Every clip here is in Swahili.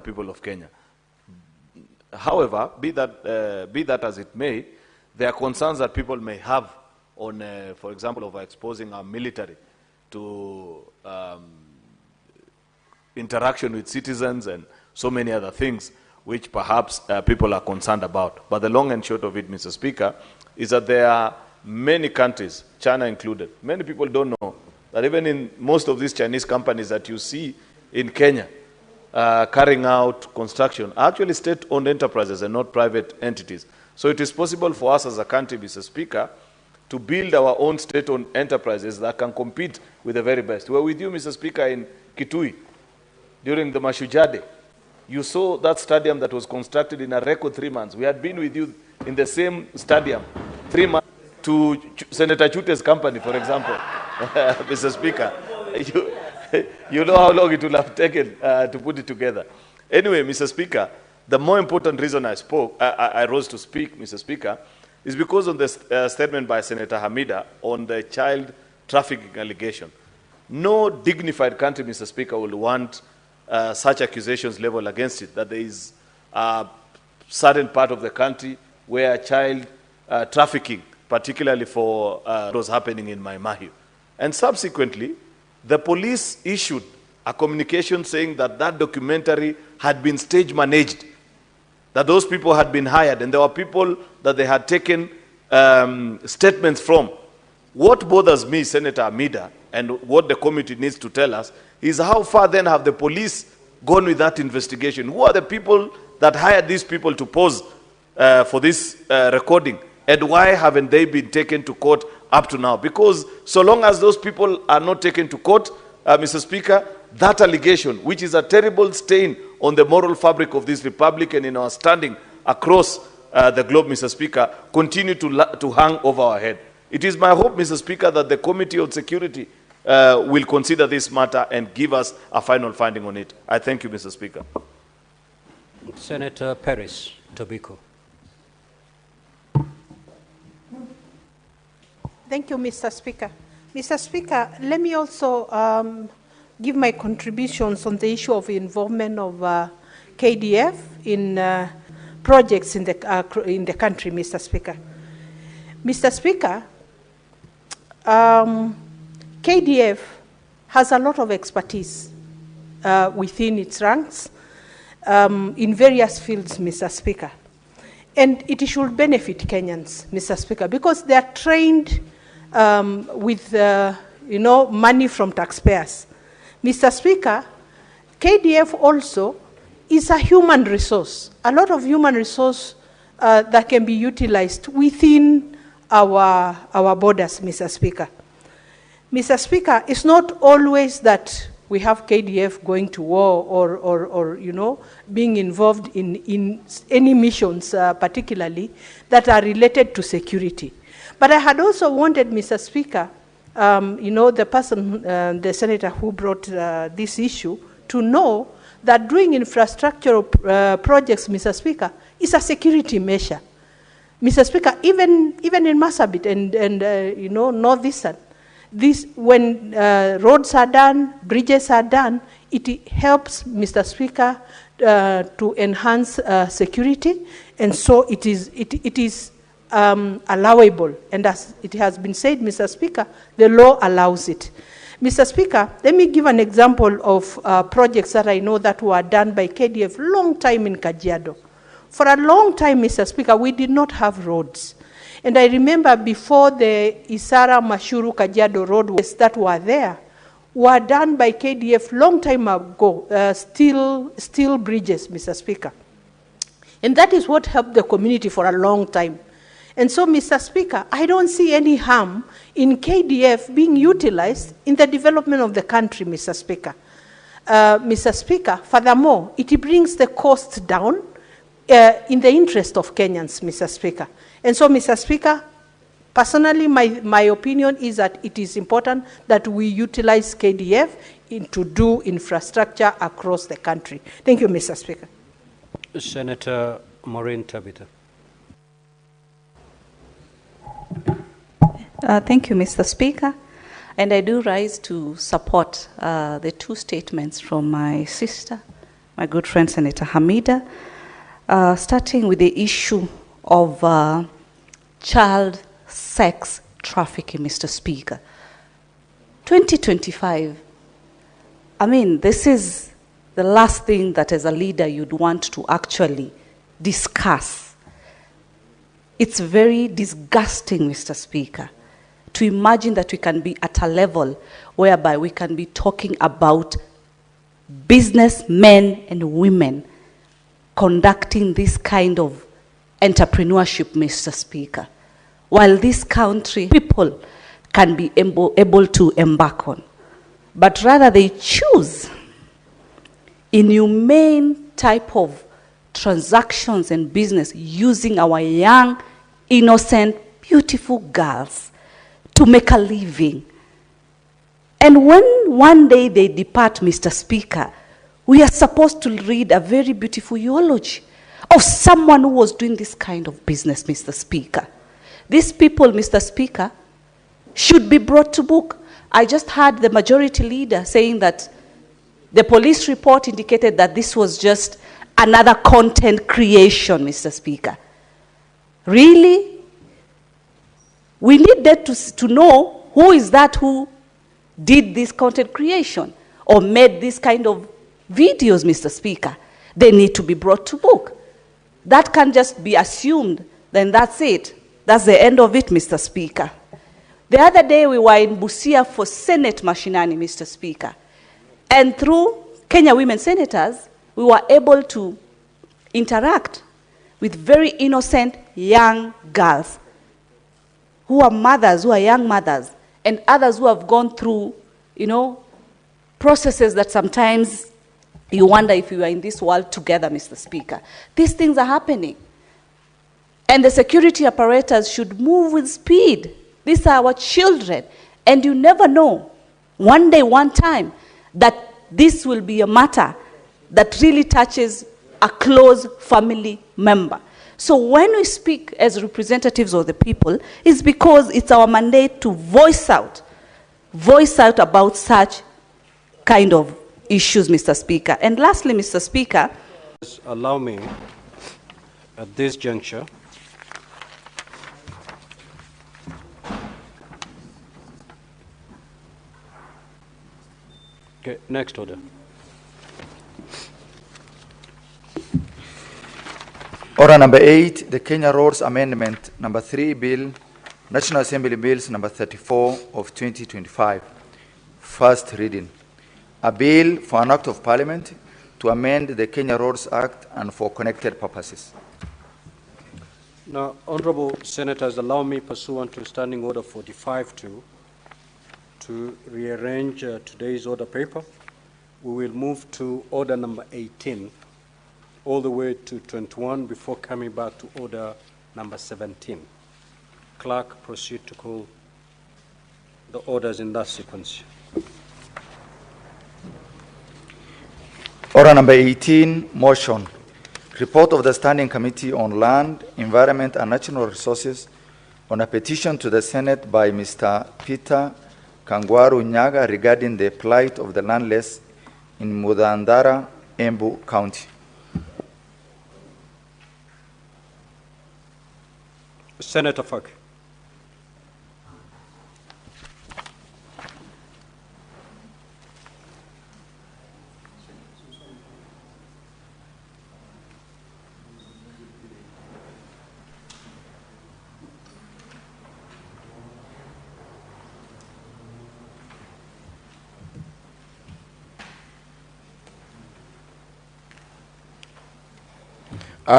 people of Kenya. However, be that as it may, there are concerns that people may have on, for example, of exposing our military to interaction with citizens and so many other things which perhaps people are concerned about. But the long and short of it, Mr. Speaker, is that there are many countries, China included. Many people don't know that even in most of these Chinese companies that you see in Kenya carrying out construction are actually state-owned enterprises and not private entities. So it is possible for us as a country, Mr. Speaker, to build our own state-owned enterprises that can compete with the very best. We were with you, Mr. Speaker, in Kitui during the Mashujaa. You saw that stadium that was constructed in a record 3 months. We had been with you in the same stadium 3 months to Senator Chute's company, for example. Mr. Speaker, you know how long it will have taken to put it together. Anyway, Mr. Speaker, the more important reason I rose to speak, Mr. Speaker, is because of the statement by Senator Hamida on the child trafficking allegation. No dignified country, Mr. Speaker, will want such accusations leveled against it, that there is a certain part of the country where child trafficking, particularly for was happening in Mai Mahiu. And subsequently, the police issued a communication saying that that documentary had been stage managed, that those people had been hired, and there were people that they had taken statements from. What bothers me, Senator Amida, and what the committee needs to tell us, is how far then have the police gone with that investigation? Who are the people that hired these people to pose for this recording? And why haven't they been taken to court up to now? Because so long as those people are not taken to court, Mr. Speaker, that allegation, which is a terrible stain on the moral fabric of this republic and in our standing across the globe, Mr. Speaker, continue to hang over our head. It is my hope, Mr. Speaker, that the Committee on Security will consider this matter and give us a final finding on it. I thank you, Mr. Speaker. Senator Perez, Tobacco. Thank you, Mr. Speaker. Mr. Speaker, let me also give my contributions on the issue of involvement of KDF in projects in the country, Mr. Speaker. Mr. Speaker, KDF has a lot of expertise within its ranks in various fields, Mr. Speaker. And it should benefit Kenyans, Mr. Speaker, because they are trained with money from taxpayers. Mr. Speaker, KDF also is a human resource, a lot of human resource that can be utilized within our borders, Mr. Speaker. Mr. Speaker, it's not always that we have KDF going to war or being involved in any missions, particularly, that are related to security. But I had also wanted, Mr. Speaker, the person, the senator who brought this issue, to know that doing infrastructural projects, Mr. Speaker, is a security measure. Mr. Speaker, even in Marsabit and Northeastern, when roads are done, bridges are done, it helps, Mr. Speaker, to enhance security, and so it is allowable. And as it has been said, Mr. Speaker, the law allows it. Mr. Speaker, let me give an example of projects that I know that were done by KDF long time in Kajiado. For a long time, Mr. Speaker, we did not have roads. And I remember before the Isara, Mashuru, Kajiado roads that were there were done by KDF long time ago, steel bridges, Mr. Speaker. And that is what helped the community for a long time. And so, Mr. Speaker, I don't see any harm in KDF being utilized in the development of the country, Mr. Speaker. Mr. Speaker, furthermore, it brings the cost down in the interest of Kenyans, Mr. Speaker. And so, Mr. Speaker, personally, my opinion is that it is important that we utilize KDF to do infrastructure across the country. Thank you, Mr. Speaker. Senator Maureen Tabita. Thank you, Mr. Speaker. And I do rise to support the two statements from my sister, my good friend Senator Hamida, starting with the issue of child sex trafficking, Mr. Speaker. 2025, I mean, this is the last thing that as a leader you'd want to actually discuss. It's very disgusting, Mr. Speaker, to imagine that we can be at a level whereby we can be talking about businessmen and women conducting this kind of entrepreneurship, Mr. Speaker, while this country people can be able to embark on. But rather they choose inhumane type of transactions and business using our young, innocent, beautiful girls to make a living. And when one day they depart, Mr. Speaker, we are supposed to read a very beautiful eulogy of someone who was doing this kind of business, Mr. Speaker. These people, Mr. Speaker, should be brought to book. I just heard the majority leader saying that the police report indicated that this was just another content creation, Mr. Speaker. Really? We need that to know who is that who did this content creation or made this kind of videos, Mr. Speaker. They need to be brought to book. That can't just be assumed, then that's it. That's the end of it, Mr. Speaker. The other day we were in Busia for Senate Mashinani, Mr. Speaker. And through Kenya Women Senators, we were able to interact with very innocent young girls who are mothers, who are young mothers, and others who have gone through, you know, processes that sometimes you wonder if we were in this world together, Mr. Speaker. These things are happening. And the security apparatus should move with speed. These are our children. And you never know, one day, one time, that this will be a matter that really touches a close family member. So when we speak as representatives of the people, it's because it's our mandate to voice out about such kind of issues, Mr. Speaker. And lastly, Mr. Speaker, allow me at this juncture okay, next order. Order number 8, the Kenya Roads Amendment number 3 Bill, National Assembly Bills number 34 of 2025. First reading. A bill for an act of parliament to amend the Kenya Roads Act and for connected purposes. Now, honorable senators, allow me pursuant to Standing Order 45 to rearrange today's order paper. We will move to order number 18 all the way to 21 before coming back to order number 17. Clerk, proceed to call the orders in that sequence. Order number 18, motion. Report of the Standing Committee on Land, Environment and Natural Resources on a petition to the Senate by Mr. Peter Kangwaru Nyaga regarding the plight of the landless in Mudandara, Embu County. Senator Fak.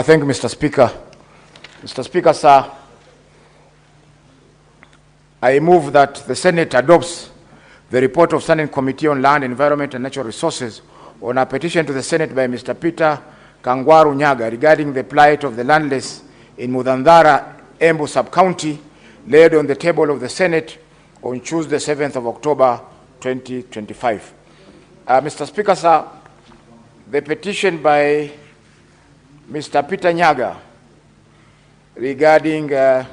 Thank you, Mr. Speaker. Mr. Speaker, sir, I move that the Senate adopts the report of Standing Committee on Land, Environment and Natural Resources on a petition to the Senate by Mr. Peter Kangwaru Nyaga regarding the plight of the landless in Mudandara, Embu Sub-County, laid on the table of the Senate on Tuesday, 7th of October, 2025. Mr. Speaker, sir, the petition by Mr. Peter Nyaga regarding, I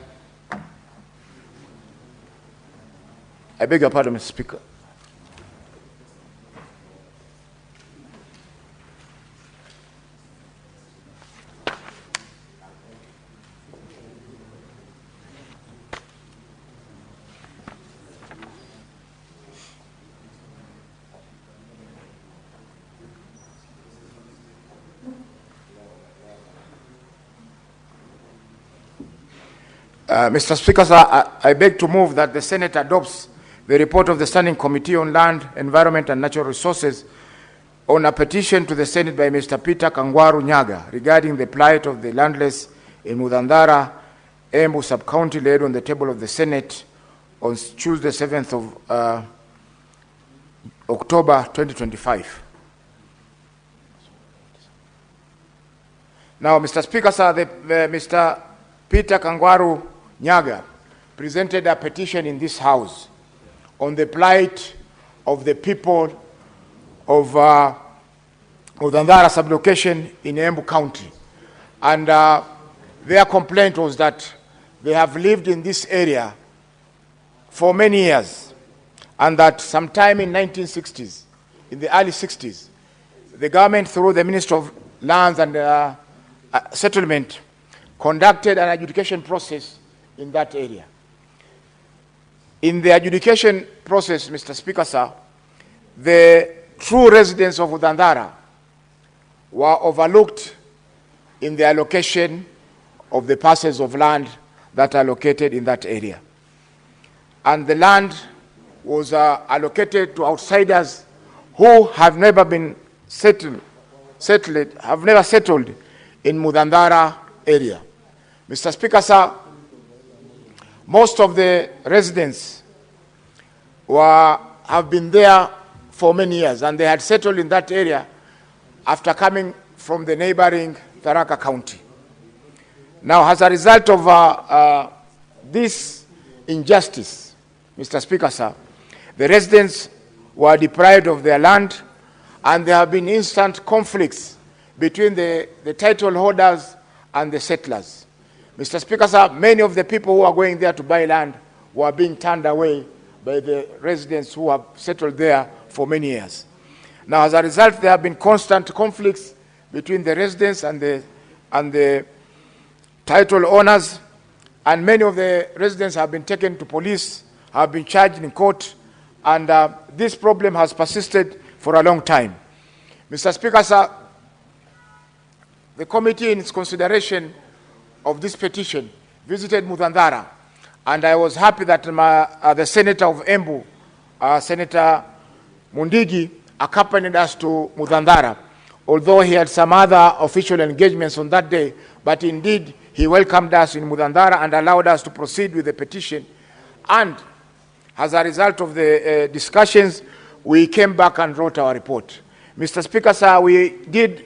beg your pardon, Mr. Speaker. Mr. Speaker, sir, I beg to move that the Senate adopts the report of the Standing Committee on Land, Environment and Natural Resources on a petition to the Senate by Mr. Peter Kangwaru Nyaga regarding the plight of the landless in Mudandara, Embu sub-county, laid on the table of the Senate on Tuesday, 7th of October 2025. Now, Mr. Speaker, sir, Mr. Peter Kangwaru Nyaga presented a petition in this House on the plight of the people of Mudandara sublocation in Embu County. And their complaint was that they have lived in this area for many years, and that sometime in 1960s, in the early 60s, the government, through the Ministry of Lands and Settlement, conducted an adjudication process in that area. In the adjudication process, Mr. Speaker, sir, the true residents of Mudandara were overlooked in the allocation of the parcels of land that are located in that area. And the land was allocated to outsiders who have never been settled in Mudandara area. Mr. Speaker, sir, most of the residents have been there for many years, and they had settled in that area after coming from the neighboring Tharaka County. Now, as a result of this injustice, Mr. Speaker, sir, the residents were deprived of their land, and there have been instant conflicts between the title holders and the settlers. Mr. Speaker, sir, many of the people who are going there to buy land were being turned away by the residents who have settled there for many years. Now, as a result, there have been constant conflicts between the residents and the title owners, and many of the residents have been taken to police, have been charged in court, and this problem has persisted for a long time. Mr. Speaker, sir, the committee, in its consideration of this petition, visited Mudandara, and I was happy that the Senator of Embu, Senator Mundigi, accompanied us to Mudandara, although he had some other official engagements on that day, but indeed he welcomed us in Mudandara and allowed us to proceed with the petition. And as a result of the discussions, we came back and wrote our report. Mr. Speaker, sir, we did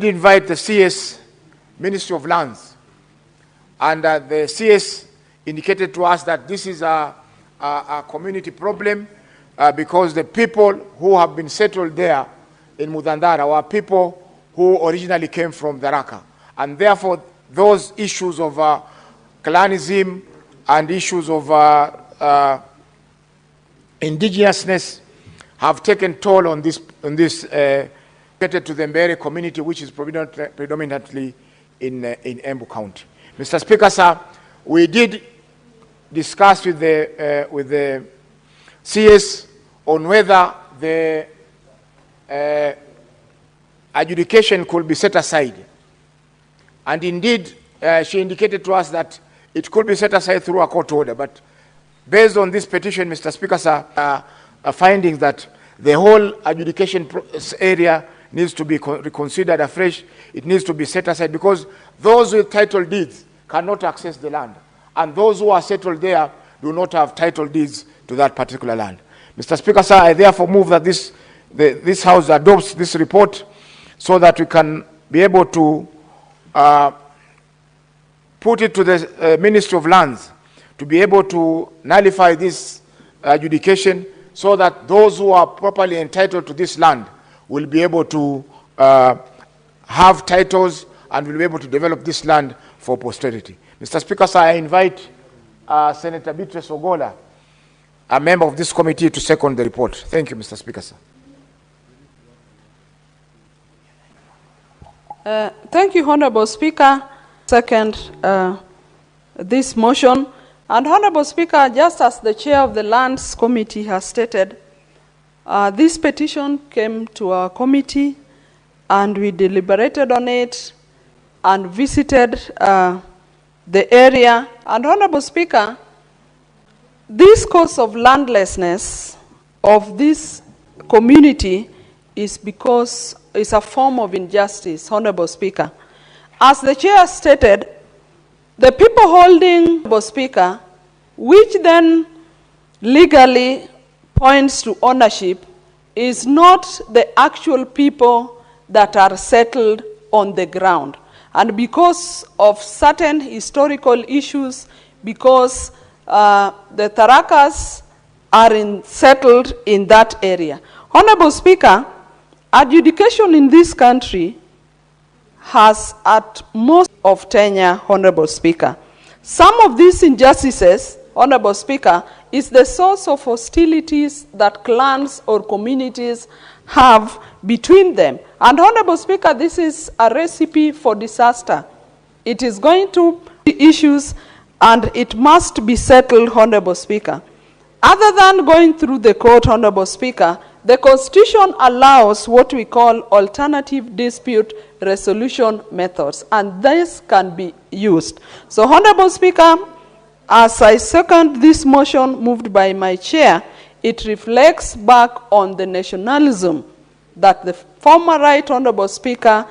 invite the CS, Ministry of Lands, and the CS indicated to us that this is a community problem because the people who have been settled there in Mudandara were people who originally came from Tharaka, and therefore those issues of clanism and issues of indigenousness have taken toll on this related to the Mbere community, which is predominantly in Embu County. Mr. Speaker, sir, we did discuss with the CS on whether the adjudication could be set aside. And indeed, she indicated to us that it could be set aside through a court order. But based on this petition, Mr. Speaker, sir, findings that the whole adjudication area needs to be reconsidered afresh. It needs to be set aside because those with title deeds cannot access the land, and those who are settled there do not have title deeds to that particular land. Mr. Speaker, sir, I therefore move that this House adopts this report so that we can be able to put it to the Ministry of Lands to be able to nullify this adjudication so that those who are properly entitled to this land will be able to have titles and will be able to develop this land for posterity. Mr. Speaker, sir, I invite Senator Beatrice Ogola, a member of this committee, to second the report. Thank you, Mr. Speaker, sir. Thank you, Honorable Speaker. Second this motion. And Honorable Speaker, just as the chair of the Lands Committee has stated, this petition came to our committee and we deliberated on it and visited the area. And Honorable Speaker, this cause of landlessness of this community is because it's a form of injustice, Honorable Speaker. As the chair stated, the people holding, Honorable Speaker, which then legally points to ownership, is not the actual people that are settled on the ground. And because of certain historical issues, because the Tarakas are settled in that area. Honorable Speaker, adjudication in this country has at most of tenure, Honorable Speaker. Some of these injustices, Honorable Speaker, is the source of hostilities that clans or communities have between them. And Honorable Speaker, this is a recipe for disaster. It is going to be issues and it must be settled, Honorable Speaker. Other than going through the court, Honorable Speaker, the Constitution allows what we call alternative dispute resolution methods, and this can be used. So, Honorable Speaker, as I second this motion moved by my chair, it reflects back on the nationalism that the former Right Honorable Speaker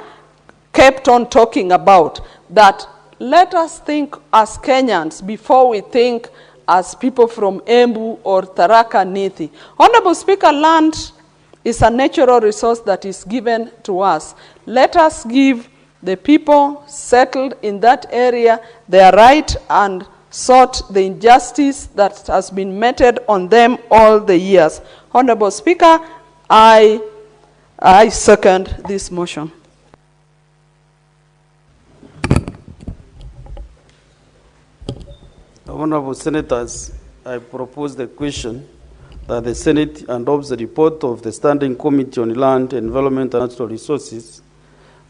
kept on talking about, that let us think as Kenyans before we think as people from Embu or Tharaka Nithi. Honorable Speaker, land is a natural resource that is given to us. Let us give the people settled in that area their right and sort the injustice that has been meted on them all the years. Honorable Speaker, I second this motion. Honorable Senators, I propose the question that the Senate adopts the report of the Standing Committee on Land, Environment and Natural Resources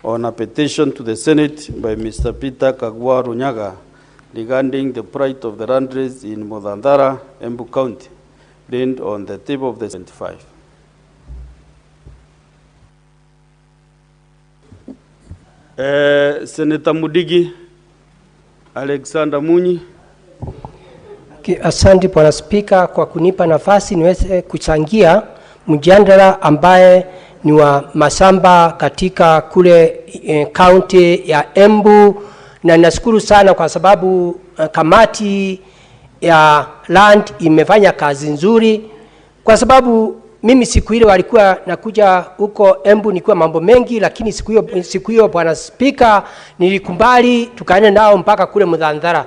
on a petition to the Senate by Mr. Peter Kangwaru Nyaga regarding the plight of the landrace in Mudhandara, Embu County, laid on the table of the 25. Senator Mudigi, Alexander Munyi. Asante Bwana Spika kwa kunipa nafasi niweze kuchangia mjadala ambaye ni wa mashamba katika kule county ya Embu, na nashukuru sana kwa sababu kamati ya land imefanya kazi nzuri, kwa sababu mimi siku ile walikuwa nakuja huko Embu nilikuwa mambo mengi, lakini siku hiyo Bwana Spika nilikubali tukaenda nao mpaka kule Mudhandara.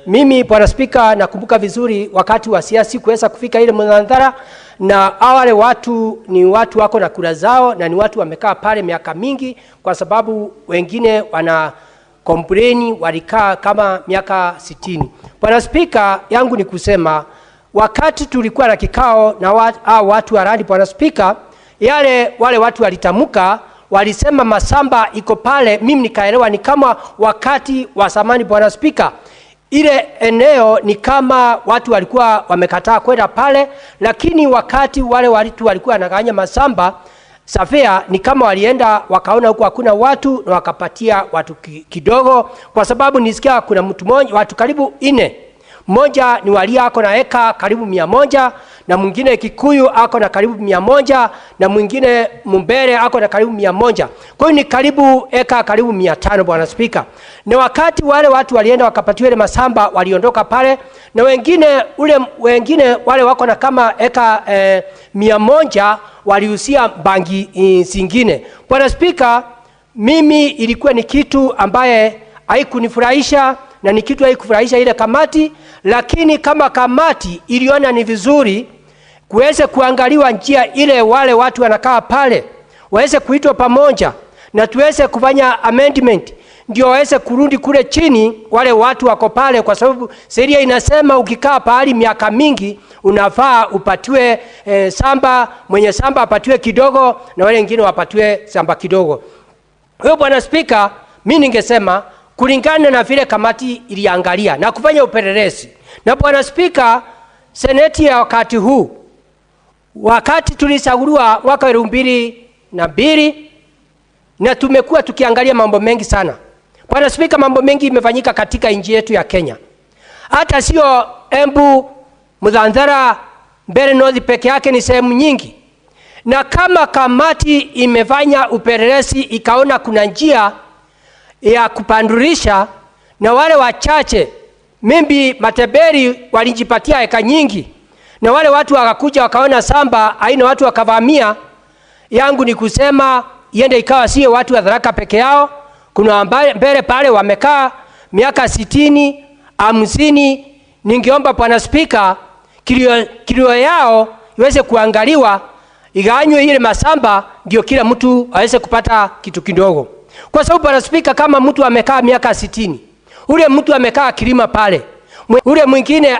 Mimi Bwana Spika nakumbuka vizuri wakati wa siasa kuweza kufika ile Mudhandara, na wale watu ni watu wako na kura zao na ni watu wamekaa pale miaka mingi, kwa sababu wengine wana complain walikaa kama miaka 60. Bwana Spika, yangu ni kusema wakati tulikuwa na kikao na watu wa radi, Bwana Spika, wale watu walitamuka walisema masamba iko pale, mimi nikaelewa ni kama wakati wa zamani Bwana Spika. Ile eneo ni kama watu walikuwa wamekataa kwenda pale, lakini wakati wale watu walikuwa wanaganya masamba safea ni kama walienda wakaona huko hakuna watu na wakapatia watu kidogo, kwa sababu nisikia kuna mtu mmoja watu karibu 4. Mmoja ni walia ako na eka karibu 100, na mwingine Kikuyu ako na karibu 100, na mwingine Mumbere ako na karibu 100. Kwa hiyo ni karibu eka karibu 500 Bwana Spika. Na wakati wale watu walienda wakapatiwa ile masamba waliondoka pale, na wengine wale wako na kama eka 100 waliusia bangi zingine. Bwana Spika, mimi ilikuwa ni kitu ambaye haikunifurahisha na ni kitu haikufurahisha ile kamati, lakini kama kamati iliona ni vizuri kuweze kuangaliwa njia ile wale watu wanakaa pale waweze kuitwa pamoja na tuweze kufanya amendment ndio waweze kurudi kule chini wale watu wako pale, kwa sababu sheria inasema ukikaa pale miaka mingi unafaa upatiwe samba, mwenye samba apatiwe kidogo na wale wengine wapatiwe samba kidogo. Kwa Bwana Spika, mimi ningesema kulingana na vile kamati iliangalia na kufanya upelelezi. Na Bwana Spika, seneti ya wakati huu, wakati tulichaguliwa mwaka 2002 na tumekuwa tukiangalia mambo mengi sana. Bwana Spika, mambo mengi imefanyika katika nchi yetu ya Kenya. Hata sio Embu, Mudhandara, Mbeere North peke yake, ni sehemu nyingi. Na kama kamati imefanya upelelezi ikaona kuna njia ya kupandurisha, na wale wachache mimbi Mateberi walijipatia eka nyingi, na wale watu wakakuja wakaona samba haina watu wakavamia, yangu ni kusema iende ikawa sio watu wa Tharaka peke yao. Kuna Mbeere pale wamekaa miaka 60, 50. Ningeomba Bwana Spika, kilio yao iweze kuangaliwa, iganywe ile masamba, ndio kila mtu aweze kupata kitu kidogo. Kwa sababu Bwana Spika, kama mtu amekaa miaka 60, ule mtu amekaa kilima pale, ule mwingine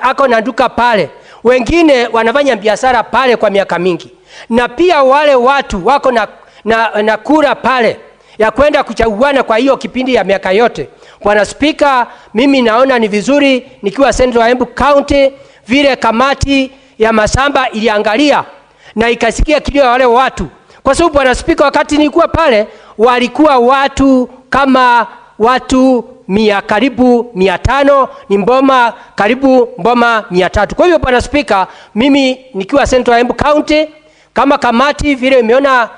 ako na duka pale, wengine wanafanya biashara pale kwa miaka mingi, na pia wale watu wako na kura pale ya kwenda kuchaguana kwa hiyo kipindi ya miaka yote. Bwana Spika, mimi naona ni vizuri nikiwa Senator wa Embu County, vile kamati ya masamba iliangalia na ikasikia kilio ya wale watu. Kwa sababu Bwana Spika, wakati nilikuwa pale walikuwa watu kama watu karibu 500, ni mboma karibu mboma 300. Kwa hivyo Bwana Spika, mimi nikiwa Senator wa Embu County, kama kamati vile imeona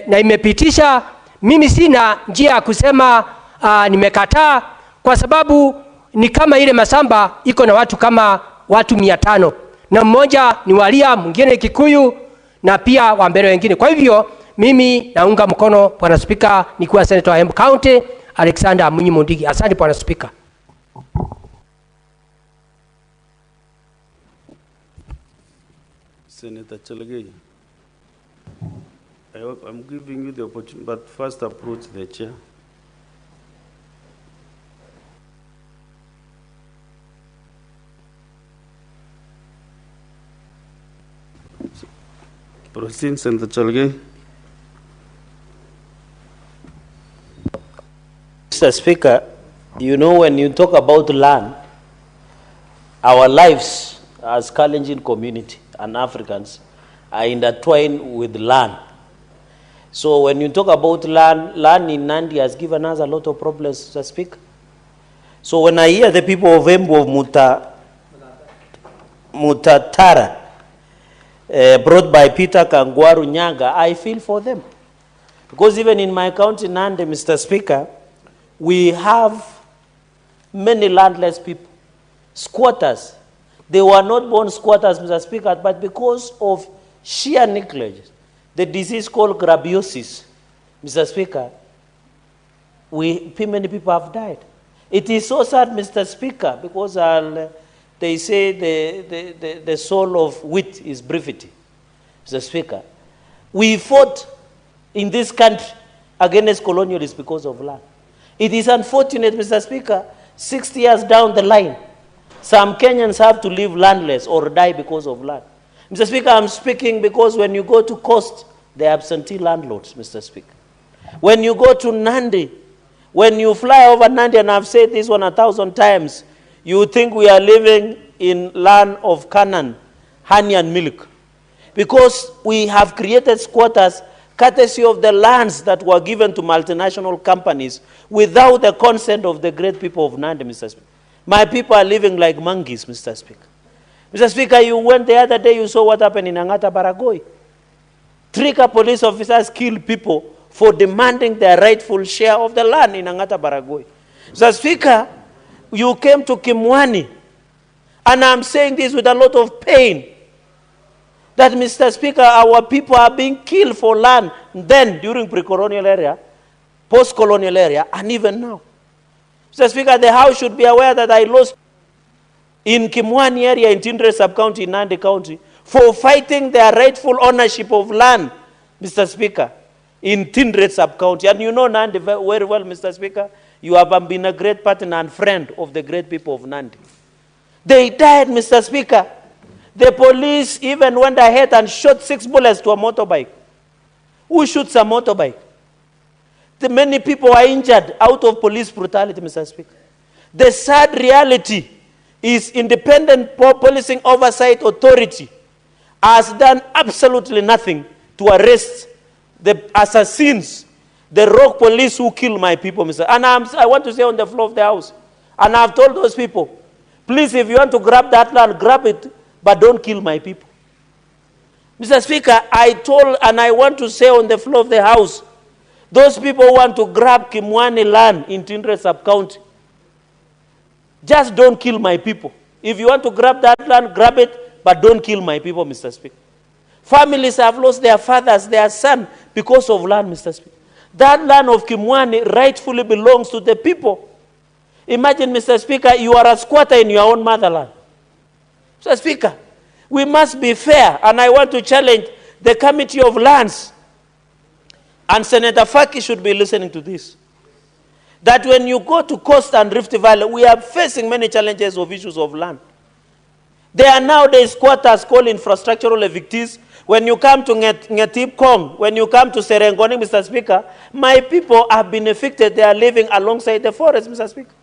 na imepitisha, mimi sina njia ya kusema nimekataa, kwa sababu ni kama ile masamba iko na watu kama watu 500, na mmoja ni Walia, mwingine Kikuyu, na pia Wambere wengine. Kwa hivyo mimi naunga mkono Bwana Spika, nikiwa Senator wa Embu County, Alexander Munyi Mondigi. Asante Bwana Spika. Senator Chelogei, I'm giving you the opportunity, but first approach the chair. Proceed, Senator Chelogei. Mr. Speaker, you know, when you talk about land, our lives as Kalenjin community and Africans are intertwined with land. So when you talk about land in Nandi has given us a lot of problems, Mr. Speaker. So when I hear the people of Embu of Mutatara brought by Peter Kangwaru Nyaga, I feel for them. Because even in my county, Nandi, Mr. Speaker, we have many landless people, squatters. They were not born squatters, Mr. Speaker, but because of sheer neglect, the disease called grabiosis, Mr. Speaker, many people have died. It is so sad, Mr. Speaker, because they say the soul of wit is brevity, Mr. Speaker. We fought in this country against colonialists because of land. It is unfortunate, Mr. Speaker, 60 years down the line, some Kenyans have to live landless or die because of land. Mr. Speaker, I'm speaking because when you go to Coast, they're absentee landlords, Mr. Speaker. When you go to Nandi, when you fly over Nandi, and I've said this 1,000 times, you think we are living in land of Canaan, honey and milk. Because we have created squatters courtesy of the lands that were given to multinational companies without the consent of the great people of Nandi, Mr. Speaker. My people are living like monkeys, Mr. Speaker. Mr. Speaker, you went the other day, you saw what happened in Angata Baragoi. 3 police officers killed people for demanding their rightful share of the land in Angata Baragoi. Mr. Speaker, you came to Kimwani, and I'm saying this with a lot of pain, that, Mr. Speaker, our people are being killed for land then during pre-colonial era, post-colonial era, and even now. Mr. Speaker, the House should be aware that I lost in Kimwani area in Tindre sub-county in Nandi County for fighting their rightful ownership of land, Mr. Speaker, in Tindre sub-county. And you know Nandi very well, Mr. Speaker. You have been a great partner and friend of the great people of Nandi. They died, Mr. Speaker. The police even went ahead and shot 6 bullets to a motorbike. Who shoots a motorbike? The many people are injured out of police brutality, Mr. Speaker. The sad reality is Independent Policing Oversight Authority has done absolutely nothing to arrest the assassins The rogue police who killed my people, Mr. And I want to say on the floor of the House, and I've told those people, please, if you want to grab that land, grab it, but don't kill my people. Mr. Speaker, I told, and I want to say on the floor of the House, those people who want to grab Kimwani land in Tindre sub-county, just don't kill my people. If you want to grab that land, grab it, but don't kill my people, Mr. Speaker. Families have lost their fathers, their son, because of land, Mr. Speaker. That land of Kimwani rightfully belongs to the people. Imagine, Mr. Speaker, you are a squatter in your own motherland. Mr. Speaker, we must be fair, and I want to challenge the Committee of Lands, and Senator Faki should be listening to this, that when you go to Coast and Rift Valley, we are facing many challenges of issues of land. There are nowadays squatters called infrastructural evictees. When you come to Ngetip Kong, when you come to Serengoni, Mr. Speaker, my people have been evicted. They are living alongside the forest, Mr. Speaker.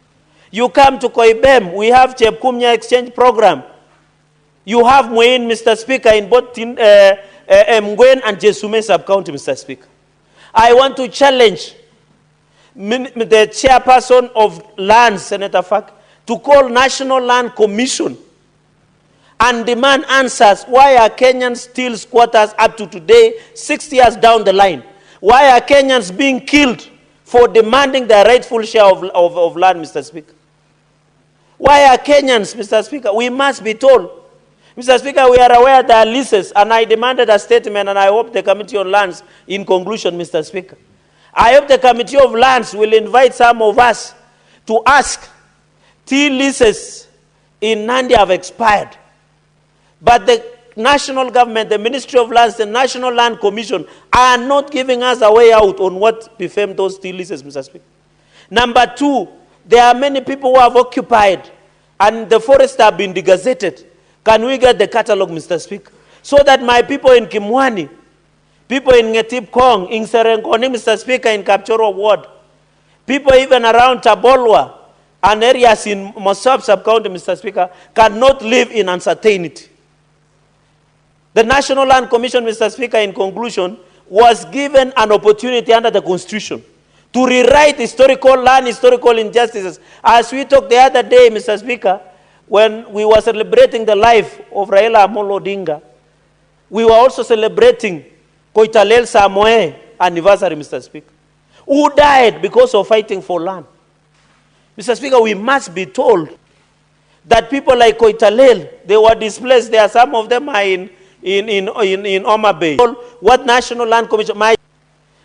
You come to Koibem, we have Chepkumya exchange program. You have Muin, Mr. Speaker, in both Mgwen and Jesume sub-county, Mr. Speaker. I want to challenge the chairperson of lands, Senator Fak, to call National Land Commission and demand answers. Why are Kenyans still squatters up to today, 6 years down the line? Why are Kenyans being killed for demanding their rightful share of land, Mr. Speaker? Why are Kenyans, Mr. Speaker? We must be told. Mr. Speaker, we are aware there are leases, and I demanded a statement, and I hope the Committee on Lands, in conclusion, Mr. Speaker, I hope the Committee of Lands will invite some of us to ask. Tea leases in Nandi have expired, but the national government, the Ministry of Lands, the National Land Commission are not giving us a way out on what became those tea leases, Mr. Speaker. Number two, there are many people who have occupied, and the forests have been degazetted. Can we get the catalog, Mr. Speaker? So that my people in Kimwani, people in Ngetip Kong, in Serengoni, Mr. Speaker, in Kapchoro Ward, people even around Tabolwa and areas in Mosop sub-county, Mr. Speaker, cannot live in uncertainty. The National Land Commission, Mr. Speaker, in conclusion, was given an opportunity under the Constitution to rewrite historical land, historical injustices. As we talked the other day, Mr. Speaker, when we were celebrating the life of Raila Amolo Odinga, we were also celebrating Koitalel Samoe anniversary, Mr. Speaker, who died because of fighting for land. Mr. Speaker, we must be told that people like Koitalel, they were displaced. There are some of them are in Oma Bay. What National Land Commission?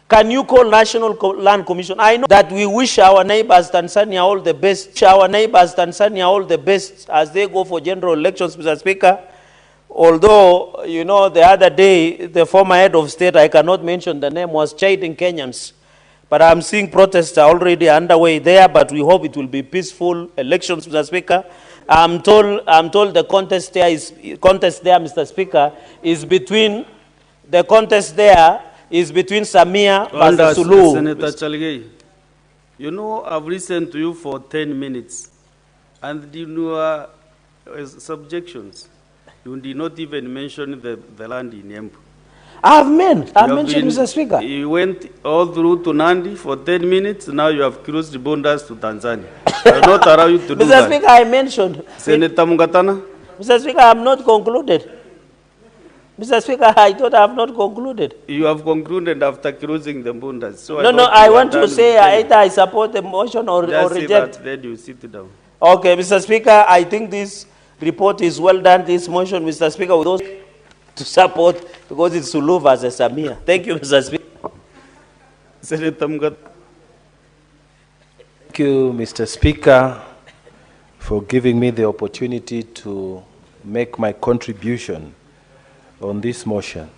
Can you call National Land Commission? I know that we wish our neighbors Tanzania all the best. Our neighbors Tanzania all the best as they go for general elections, Mr. Speaker. Although, you know, the other day, the former head of state, I cannot mention the name, was chiding Kenyans. But I'm seeing protests are already underway there, but we hope it will be peaceful elections, Mr. Speaker. I'm told the contest there, Mr. Speaker, is between Samia versus Suluhu. Senator Chalgei, you know, I've listened to you for 10 minutes, and in your subjections, you did not even mention the land in Embu. I've mentioned, Mr. Speaker. You went all through to Nandi for 10 minutes, now you have crossed the borders to Tanzania. I will not allow you to do that. Mr. Speaker, I mentioned. Senator Mungatana? Mr. Speaker, I have not concluded. Mr. Speaker, I thought I have not concluded. You have concluded after crossing the borders. So no, I want to say either I support the motion or reject. That, then you sit down. Okay, Mr. Speaker, I think this report is well done. This motion, Mr. Speaker, with those to support because it's Suluhu versus Samia. Thank you, Mr. Speaker. Senator Mungatana. Thank you, Mr. Speaker, for giving me the opportunity to make my contribution on this motion.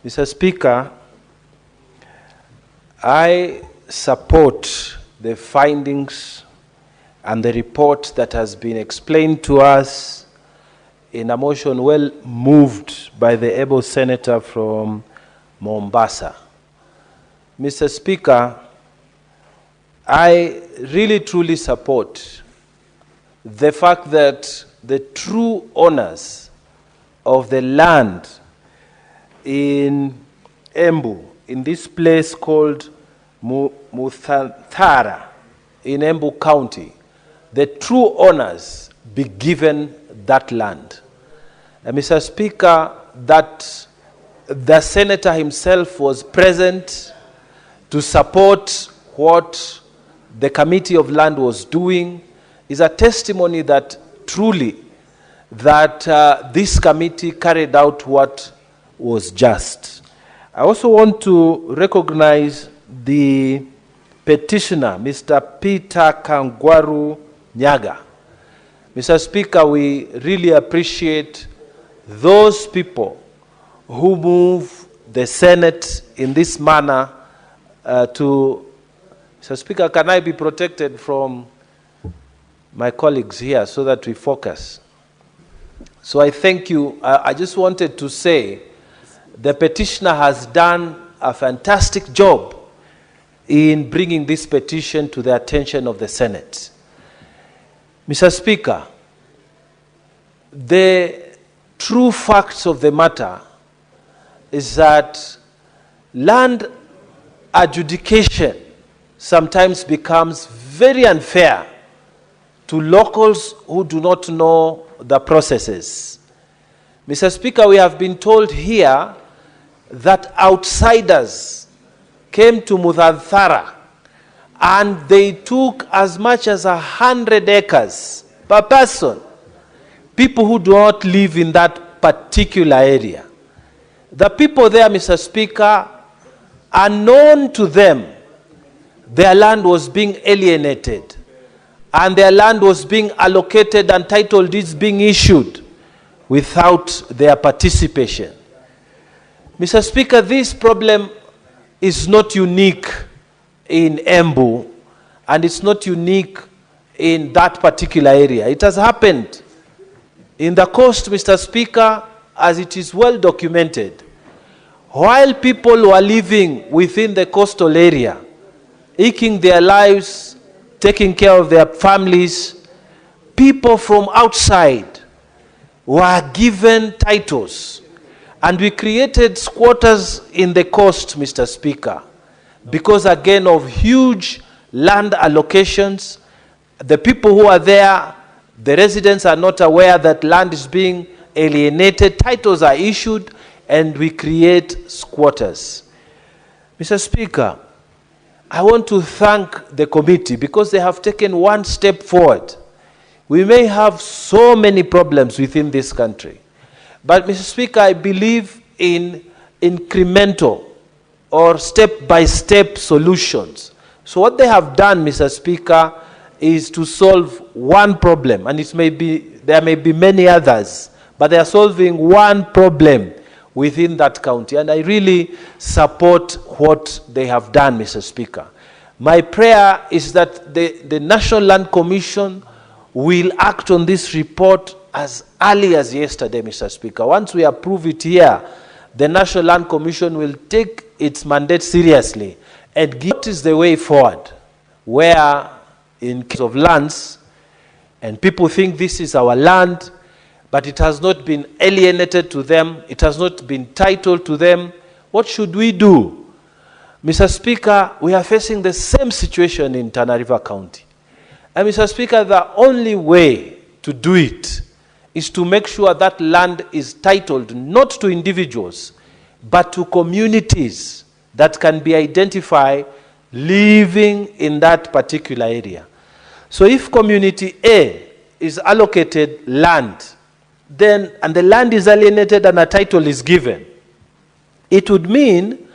Mr. Speaker, I support the findings and the report that has been explained to us in a motion well moved by the able senator from Mombasa. Mr. Speaker, I really truly support the fact that the true owners of the land in Embu, in this place called Muthanthara in Embu County, the true owners be given that land. Mr. Speaker, that the senator himself was present to support what the Committee of Land was doing is a testimony that truly that this committee carried out what was just. I also want to recognize the petitioner, Mr. Peter Kangwaru Nyaga. Mr. Speaker, we really appreciate those people who move the Senate in this manner to... Mr. Speaker, can I be protected from my colleagues here so that we focus? So I thank you. I just wanted to say the petitioner has done a fantastic job in bringing this petition to the attention of the Senate. Mr. Speaker, the true facts of the matter is that land adjudication sometimes becomes very unfair to locals who do not know the processes. Mr. Speaker, we have been told here that outsiders came to Muthanthara and they took as much as 100 acres per person. People who do not live in that particular area. The people there, Mr. Speaker, unknown to them, their land was being alienated and their land was being allocated and title deeds being issued without their participation. Mr. Speaker, this problem is not unique in Embu and it's not unique in that particular area. It has happened in the coast, Mr. Speaker, as it is well documented. While people were living within the coastal area, eking their lives, taking care of their families, people from outside were given titles. And we created squatters in the coast, Mr. Speaker, because again of huge land allocations. The people who are there, the residents are not aware that land is being alienated, titles are issued, and we create squatters. Mr. Speaker, I want to thank the committee because they have taken one step forward. We may have so many problems within this country, but Mr. Speaker, I believe in incremental or step-by-step solutions. So what they have done, Mr. Speaker, is to solve one problem, and there may be many others, but they are solving one problem within that county. And I really support what they have done, Mr. Speaker. My prayer is that the National Land Commission will act on this report as early as yesterday, Mr. Speaker. Once we approve it here, the National Land Commission will take its mandate seriously and give what is the way forward, where in case of lands, and people think this is our land, but it has not been alienated to them, it has not been titled to them. What should we do? Mr. Speaker, we are facing the same situation in Tana River County. And Mr. Speaker, the only way to do it is to make sure that land is titled not to individuals, but to communities that can be identified living in that particular area. So if community A is allocated land, then, and the land is alienated and a title is given, it would mean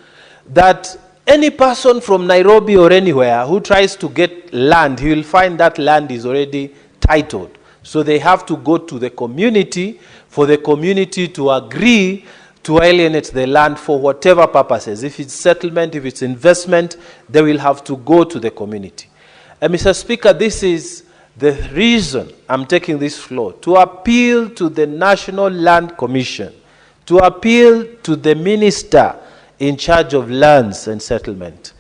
that any person from Nairobi or anywhere who tries to get land, he will find that land is already titled. So they have to go to the community for the community to agree to alienate the land for whatever purposes. If it's settlement, if it's investment, they will have to go to the community. And Mr. Speaker, this is the reason I'm taking this floor, to appeal to the National Land Commission, to appeal to the Minister in charge of lands and settlement,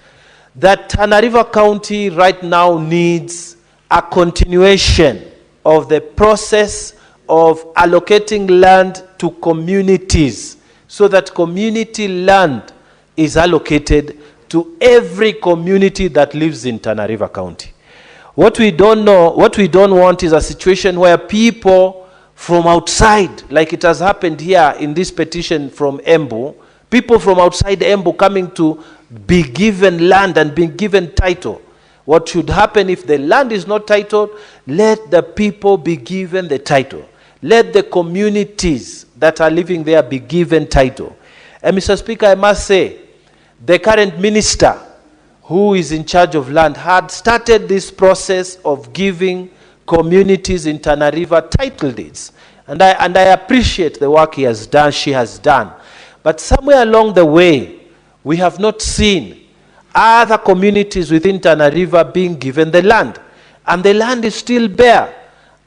that Tana River County right now needs a continuation of the process of allocating land to communities so that community land is allocated to every community that lives in Tana River County. What we don't want is a situation where people from outside, like it has happened here in this petition from Embu, people from outside Embu coming to be given land and being given title. What should happen if the land is not titled? Let the people be given the title. Let the communities that are living there be given title. And Mr. Speaker, I must say, the current minister who is in charge of land had started this process of giving communities in Tana River title deeds. And I appreciate the work she has done. But somewhere along the way, we have not seen other communities within Tana River being given the land. And the land is still bare.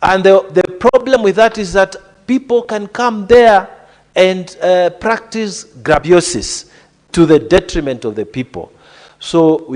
And the problem with that is that people can come there and practice grabiosis to the detriment of the people. So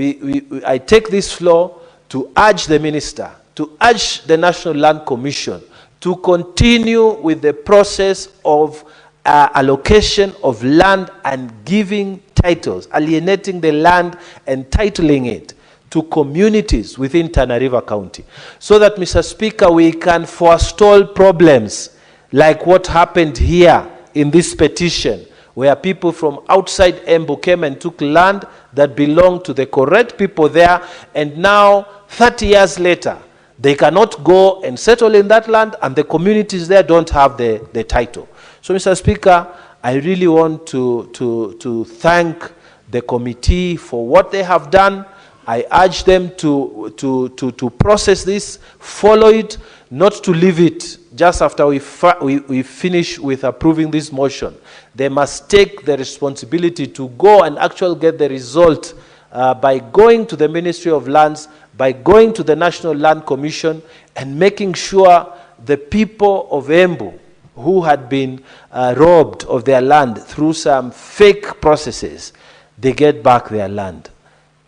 I take this floor to urge the minister, to urge the National Land Commission to continue with the process of allocation of land and giving titles, alienating the land and titling it to communities within Tana River County. So that, Mr. Speaker, we can forestall problems like what happened here in this petition, where people from outside Embu came and took land that belonged to the correct people there, and now, 30 years later, they cannot go and settle in that land, and the communities there don't have the title. So, Mr. Speaker, I really want to thank the committee for what they have done. I urge them to process this, follow it, not to leave it just after we finish with approving this motion. They must take the responsibility to go and actually get the result by going to the Ministry of Lands, by going to the National Land Commission, and making sure the people of Embu who had been robbed of their land through some fake processes, they get back their land.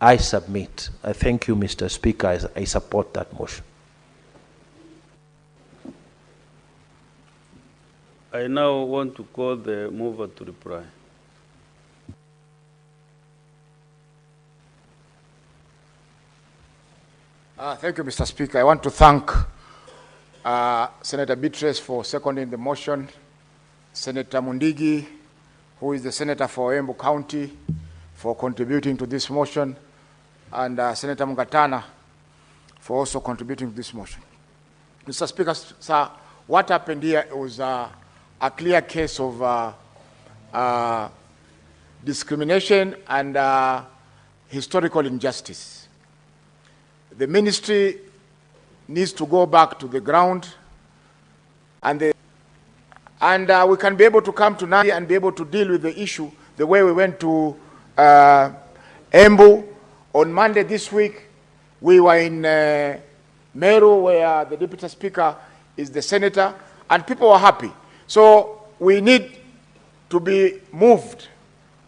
I submit. I thank you, Mr. Speaker. I support that motion. I now want to call the mover to reply. Thank you, Mr. Speaker. I want to thank Senator Beatrice for seconding the motion, Senator Mundigi, who is the senator for Embu County, for contributing to this motion, and Senator Mungatana for also contributing to this motion. Mr. Speaker, sir, what happened here was a clear case of discrimination and historical injustice. The ministry needs to go back to the ground, and we can be able to come to Nandi and be able to deal with the issue the way we went to Embu. On Monday this week, we were in Meru, where the Deputy Speaker is the senator, and people were happy. So we need to be moved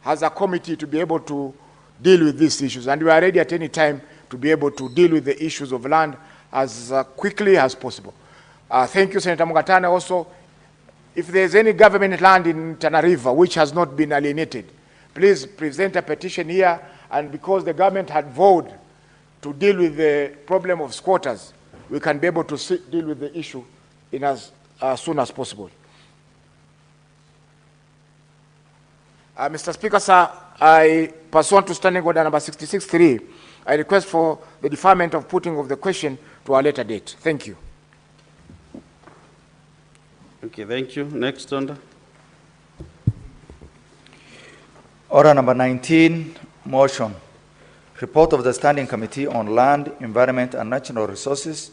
as a committee to be able to deal with these issues, and we are ready at any time to be able to deal with the issues of land as quickly as possible. Thank you, Senator Mungatana. Also, if there's any government land in Tana River which has not been alienated, please present a petition here, and because the government had vowed to deal with the problem of squatters, we can be able to deal with the issue in as soon as possible. Mr. Speaker, sir, pursuant to Standing Order number 66.3, I request for the deferment of putting of the question to a later date. Thank you. Okay, thank you. Next order. Order number 19, motion. Report of the Standing Committee on Land, Environment and Natural Resources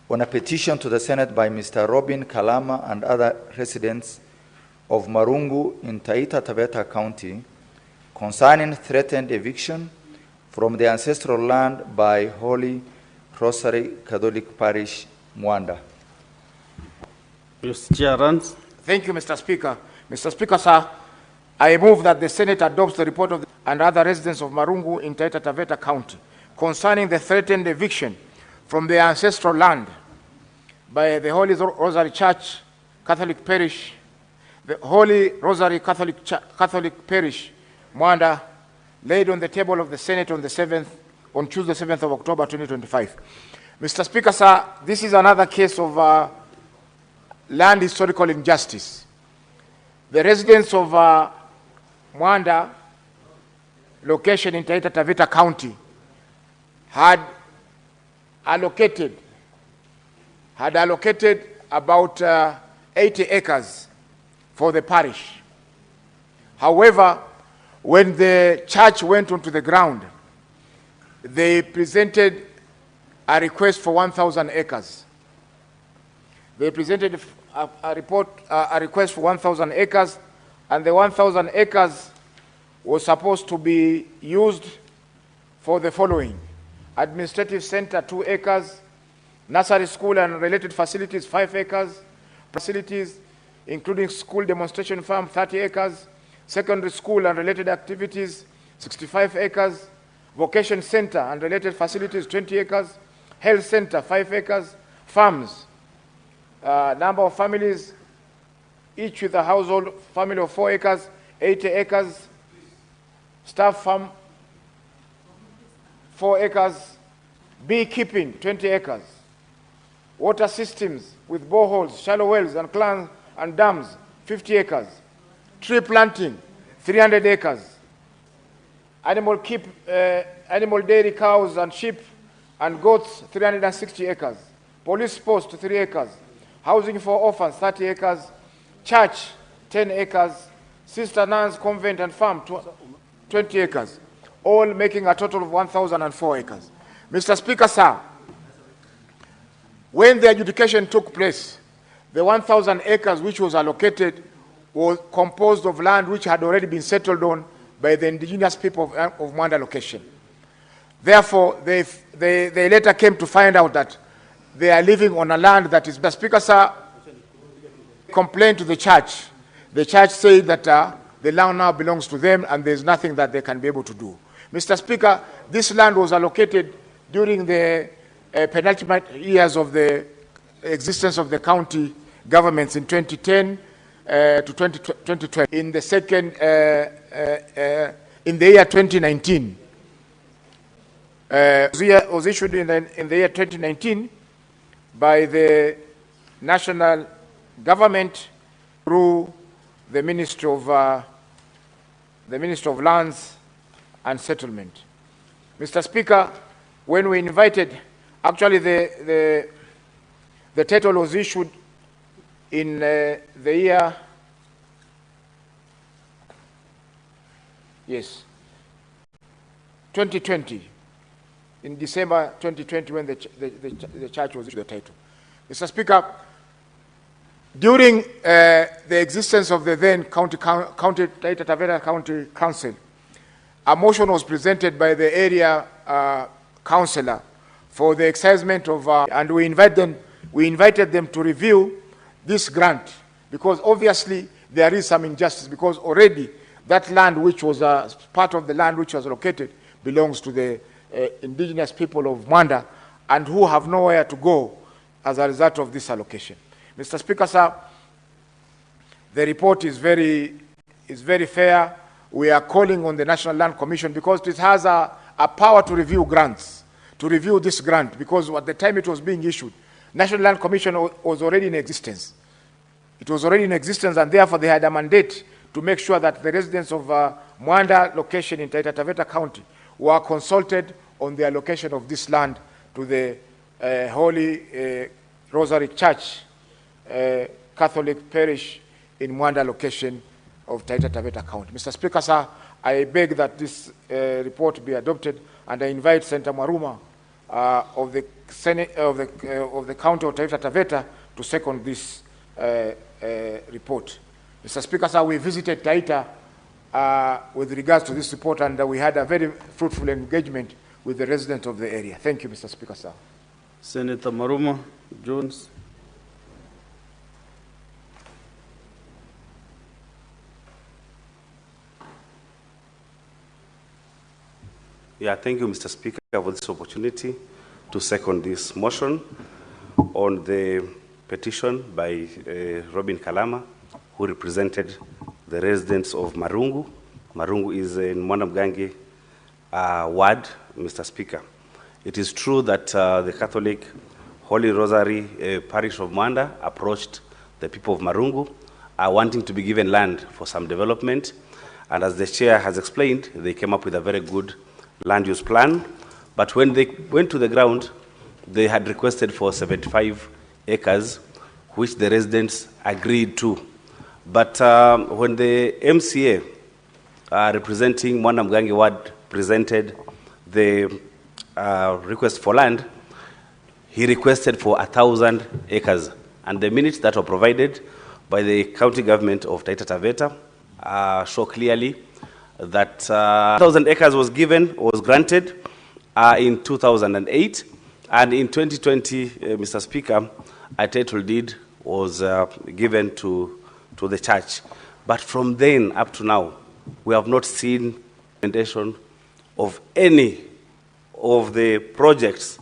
on a petition to the Senate by Mr. Robin Kalama and other residents of Marungu in Taita Taveta County concerning threatened eviction from the ancestral land by Holy Rosary Catholic Parish, Mwanda. Mr. Chair runs. Thank you, Mr. Speaker. Mr. Speaker, sir, I move that the Senate adopts the report of and other residents of Marungu in Taita Taveta County concerning the threatened eviction from their ancestral land by the Holy Rosary Church Catholic Parish, the Holy Rosary Catholic Parish, Mwanda, laid on the table of the Senate on Tuesday, 7th of October, 2025. Mr. Speaker, sir, this is another case of land historical injustice. The residents of Mwanda, location in Taita Taveta County, had allocated about 80 acres for the parish. However, when the church went onto the ground, they presented a request for 1,000 acres. They presented a request for 1,000 acres, and the 1,000 acres was supposed to be used for the following: administrative center, 2 acres, nursery school and related facilities, 5 acres, facilities including school demonstration farm, 30 acres, secondary school and related activities, 65 acres, vocation center and related facilities, 20 acres, health center, 5 acres, farms, number of families, each with a household family of 4 acres, 80 acres, staff farm, 4 acres, beekeeping, 20 acres, water systems with boreholes, shallow wells and clans and dams, 50 acres, tree planting, 300 acres, animal dairy cows and sheep and goats, 360 acres, police post, 3 acres, housing for orphans, 30 acres, church, 10 acres, sister nuns, convent and farm, 20 acres, all making a total of 1,004 acres. Mr. Speaker, sir, when the adjudication took place, the 1,000 acres which was allocated was composed of land which had already been settled on by the indigenous people of Mwanda location. Therefore, they later came to find out that they are living on a land that is, the Speaker, sir, complained to the church. The church said that the land now belongs to them and there's nothing that they can be able to do. Mr. Speaker, this land was allocated during the penultimate years of the existence of the county governments in 2010 to 2020. In the second, in the year 2019, was issued in the year 2019 by the national government through the Ministry of Lands and Settlement. Mr. Speaker, when we invited, actually the title was issued in the year, yes, 2020, in December 2020 when the church was issued the title. Mr. Speaker, during the existence of the then Taita Taveta County Council, a motion was presented by the area councillor for the excisement of, and we invited them to review this grant, because obviously there is some injustice, because already that land which was part of the land which was located belongs to the indigenous people of Mwanda, and who have nowhere to go as a result of this allocation. Mr. Speaker, sir, the report is very fair. We are calling on the National Land Commission, because it has a power to review grants, to review this grant, because at the time it was being issued, National Land Commission was already in existence. It was already in existence, and therefore they had a mandate to make sure that the residents of Mwanda location in Taita Taveta County were consulted on the allocation of this land to the Holy Rosary Church, Catholic Parish in Mwanda location of Taita Taveta County. Mr. Speaker, sir, I beg that this report be adopted, and I invite Senator Maruma of the Senate of the County of Taita Taveta to second this report. Mr. Speaker, sir, we visited Taita with regards to this report, and we had a very fruitful engagement with the residents of the area. Thank you, Mr. Speaker, sir. Senator Maruma Jones. Yeah, thank you, Mr. Speaker, for this opportunity to second this motion on the petition by Robin Kalama, who represented the residents of Marungu. Marungu is in Mwanamgange word, Mr. Speaker. It is true that the Catholic Holy Rosary Parish of Mwanda approached the people of Marungu wanting to be given land for some development. And as the chair has explained, they came up with a very good land use plan. But when they went to the ground, they had requested for 75 acres, which the residents agreed to. But when the MCA representing Mwanda Mgangi Ward presented the request for land, he requested for 1,000 acres. And the minutes that were provided by the county government of Taita Taveta show clearly that 1,000 acres was granted in 2008. And in 2020, Mr. Speaker, a title deed was given to the church. But from then up to now, we have not seen implementation of any of the projects